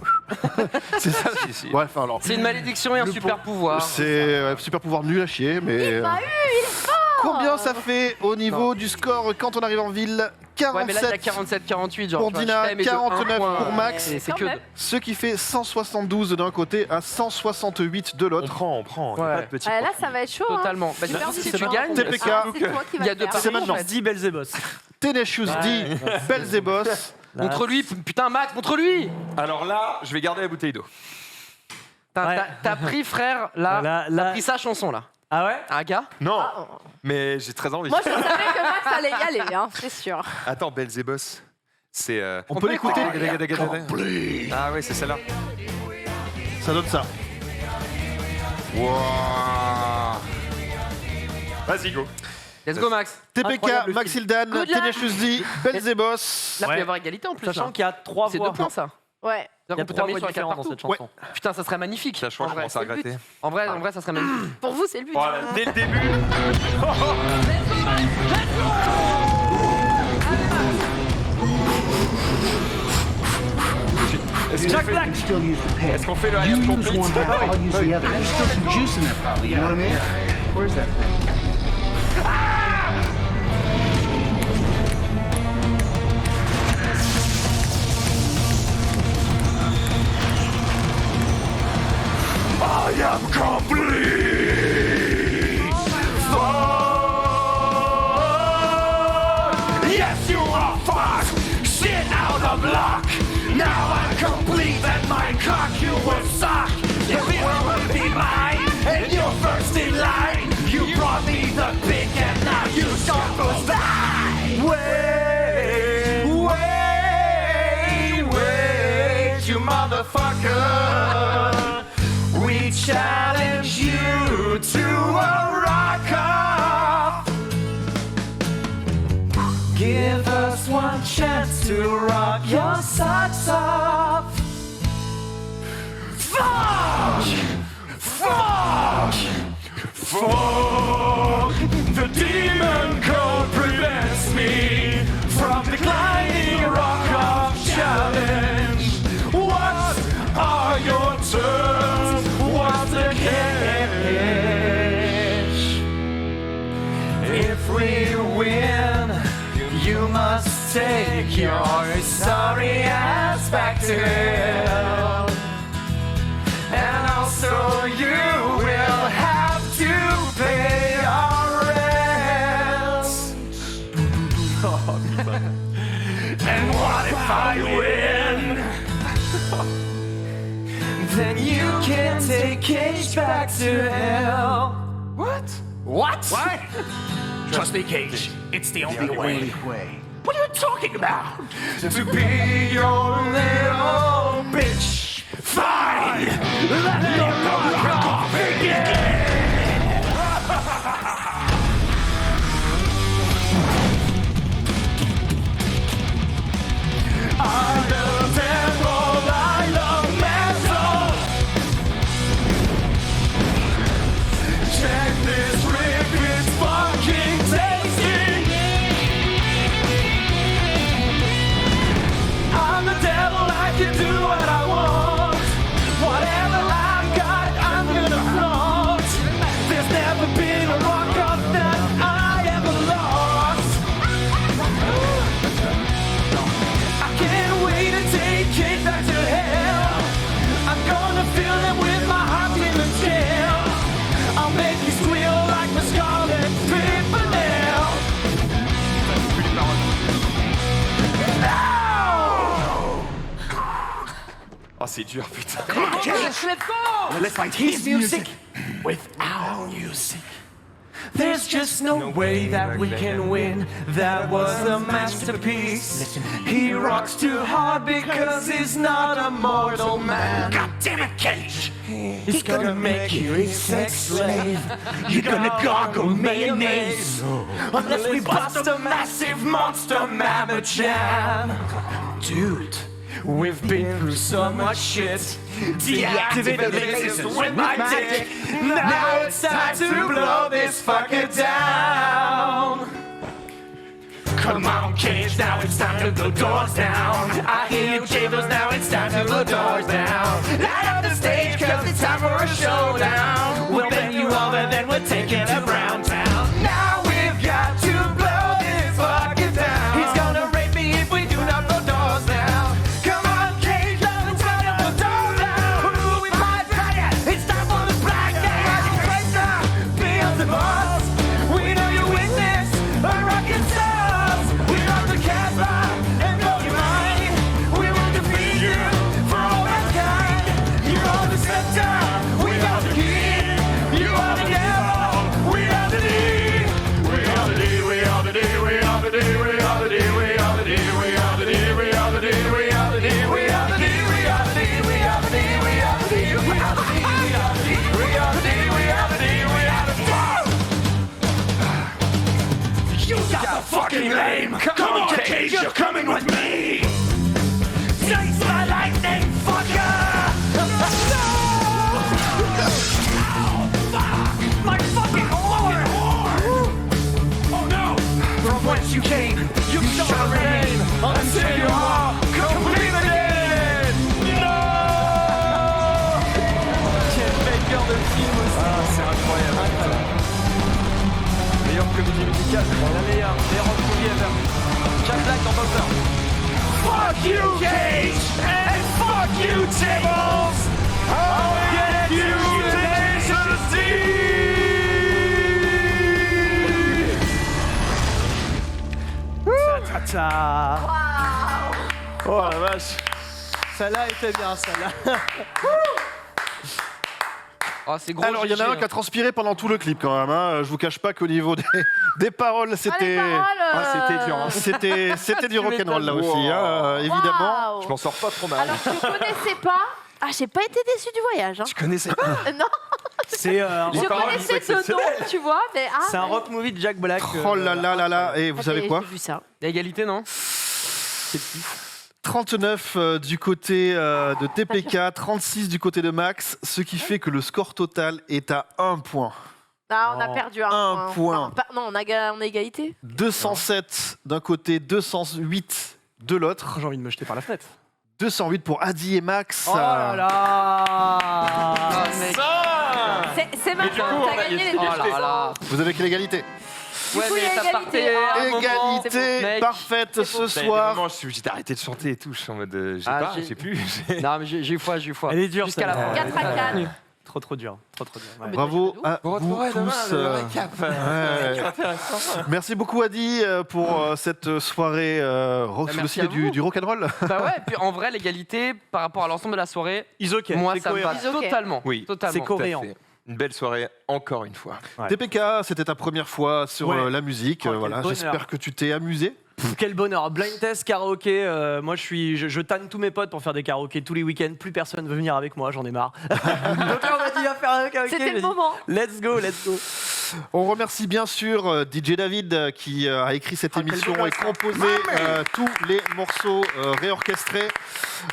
c'est ça. Bref, alors. c'est une malédiction et un Le super pouvoir. C'est super pouvoir nul à chier, mais. Il m'a eu, il est fort. Combien ça fait au niveau du score quand on arrive en ville? Ouais, mais là, il y a 47 47-48, genre. pour tu vois, Dina, je t'aime et de 49 un point, pour Max. C'est Quand que. même. Ce qui fait 172 d'un côté à 168 de On l'autre. prend, il y a Ouais. pas de petit. Là, ça va être chaud. Totalement. Bah, Super si dur. tu gagnes, TPK. Ah, c'est toi qui Il y a vas deux le faire. C'est maintenant. Dit Belzebos. Tenacious D, Belzebos. Montre-lui, putain, Max, montre-lui. Alors là, je vais garder la bouteille d'eau. T'as pris, frère, là. T'as pris sa chanson, là. Ah ouais? Aga. Non, mais j'ai très envie. Moi, je savais que Max allait y aller, hein, c'est sûr. Attends, Belzebos. C'est. On peut l'écouter. Ah ouais, c'est celle-là. Ça donne ça. Wouah. Vas-y, go. Let's go, Max. TPK, Incroyable Max film. Hildan, Good luck. Tenacious D, Belzebos. Là, il peut y avoir égalité en plus. Sachant là. qu'il y a 3 C'est voix. 2 points, ça. Ouais. Il y a 3 voix différentes dans cette chanson. Putain, ça serait magnifique. Là, je crois que je En vrai, commence à c'est le but. regretter. En vrai, ça serait magnifique. Pour vous, c'est le but. Voilà, dès le début. Jack Black. Est-ce qu'on fait le high complete? I am complete. Fuck. Yes, you are fucked. Shit out of luck. Now I'm complete and my cock you will suck. The world will be mine and you're first in line. You brought me the pick and now you stumble die. Wait, you motherfucker. We challenge you to a rock-off. Give us one chance to rock your socks off. Fuck! Fuck! Fuck! The demon code prevents me from declining rock-off challenge. What are your terms? What's the catch? If we win, you must take your sorry ass back to hell. And also you will have to pay our rent. if I win, then you can take Cage back to hell. What? What? What? Trust me, Cage. It's the only way. What are you talking about? To be your little bitch. Fine. Let the rock off again. I love devil, I love metal. Check this rip, it's fucking tasty. I'm the devil, I can do what I want. Whatever I've got, I'm gonna flaunt. There's never been a rock up that I ever lost. I can't wait to take it back to hell. I'm gonna fill them with my heart in the jail. I'll make you squeal like my Scarlet Pimpernel. Oh, c'est dur, putain. Let's fight his music with our music. There's just no way that we can win. That was a masterpiece. He rocks too hard because he's not a mortal man. God damn it, Cage! He's gonna make you a sex slave. You're gonna gargle mayonnaise unless we bust a massive monster mammoth jam. Dude, we've been through so much shit. Deactivate the lasers with my dick. Now it's time to blow this fucker down. Come on, Cage, now it's time to blow doors down. I hear you jailers, now it's time to blow doors down. Light up the stage, cause it's time for a showdown. We'll bend you over, then we're taking a Brown Town. Now we've got to blow this fucker down. He's gonna rape me if we do not blow doors down. Come on, Cage, now it's time to blow doors down. Who we might riot, it's time for the black dance. Right now, beyond the boss, we know you witness a rocket stars. We are the Casbah and blow your mind. We will defeat you for all mankind. You are the center, we are the key. You are the devil, we are the D. We are the D, we are the D, we are the D, we are the D, we are the D, we are the D, we are the D, we are the D, we are the D, we are the D, we are the D, we are the D, we are the D, we are the D, we are the D, we are the D, we are the D. You got the fucking lame. Come on, Cage, you're coming with me. Taste my lightning, fucker. No! Fuck! My fucking horn! Oh no! From whence you came, you shall remain until you are completely dead. No! Quel banger de film aussi. Ah, c'est incroyable. Meilleure comédie musicale, la meilleure, les rock movie ever. Jack Black dans Bumper. Fuck you, Cage, and fuck you, Tables. I'll get you Tenacious D. Ta-ta-ta. Oh la vache. Celle-là était bien, celle-là. Oh, c'est gros. Alors, il y en a un qui a transpiré pendant tout le clip quand même. Hein. Je vous cache pas qu'au niveau des paroles, c'était C'était dur. Hein. c'était du rock'n'roll là aussi, hein, évidemment. Waouh. Je m'en sors pas trop mal. Alors, je connaissais pas. Ah, j'ai pas été déçue du voyage. Hein. Tu connaissais pas? Non, C'est je connaissais ce nom, tu vois, mais c'est un rock movie de Jack Black. Oh là là là là. Et vous savez quoi? J'ai vu ça. Égalité, non? 39 du côté de TPK, 36 du côté de Max, ce qui fait que le score total est à 1 point. Ah, on a perdu un point. Non, on a égalité. 207 d'un côté, 208 de l'autre. J'ai envie de me jeter par la fenêtre. 208 pour Adi et Max. Oh là là. C'est maintenant, t'as gagné les deux. Oh là là. Vous avez quelle égalité? Du coup, il y a ça partait égalité. à un moment. Égalité Mec, parfaite ce Il y a des soir. moments, je suis obligé d'arrêter de chanter et tout. Je suis en mode, je sais Ah, pas, j'ai- je sais plus. Non, mais j'ai eu foi. Elle est dure, Jusqu'à la fin. celle-là. 4 à 4. Trop dur. Ouais. Bravo à Vous vous retrouverez demain tous. le récap. ouais. Intéressant. Merci beaucoup Adi pour cette soirée rock sous le merci à signe vous. du rock'n'roll. Bah ouais, et puis en vrai, l'égalité par rapport à l'ensemble de la soirée, Is ok, moi c'est ça me va cohérent. ok. totalement. Oui, totalement. c'est cohérent. Tout à fait. Une belle soirée encore une fois. Ouais. TPK, c'était ta première fois sur Ouais. la musique. Oh, quel Voilà, bonheur. j'espère que tu t'es amusé. Quel bonheur. Blind test, karaoké. Moi, je tanne tous mes potes pour faire des karaokés tous les week-ends. Plus personne veut venir avec moi, j'en ai marre. Donc là, on m'a dit à faire un karaoké. C'était j'ai le dit, moment. Let's go. On remercie bien sûr DJ David qui a écrit cette quel émission beau et gosse, composé tous les morceaux réorchestrés,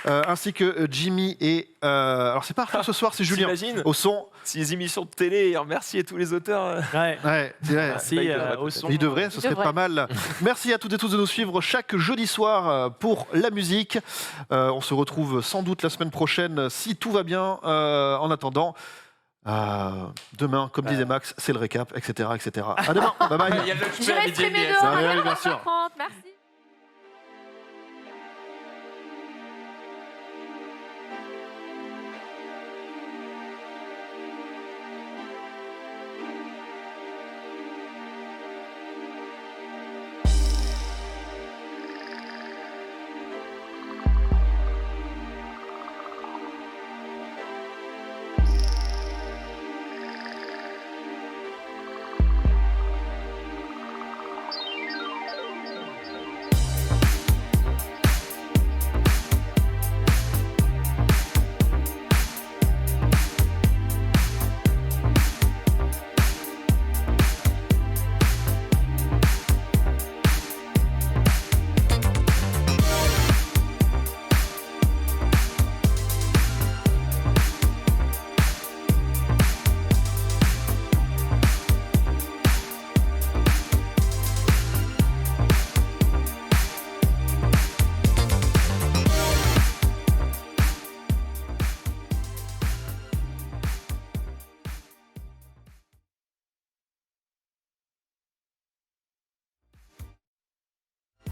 ainsi que Jimmy et... alors c'est pas Arthur ce soir, c'est Julien. T'imagines Au son. Ces émissions de télé et remercier tous les auteurs. Ouais. Ouais, Merci il devrait au peut-être. son. il devrait, ce serait devrait. pas mal. Merci à toutes et tous de nous suivre chaque jeudi soir pour la musique. On se retrouve sans doute la semaine prochaine si tout va bien. En attendant, demain, comme disait Max, c'est le récap, etc. À demain. Bye bye. Il y a le J'irai streamer dehors. Ouais, bien sûr.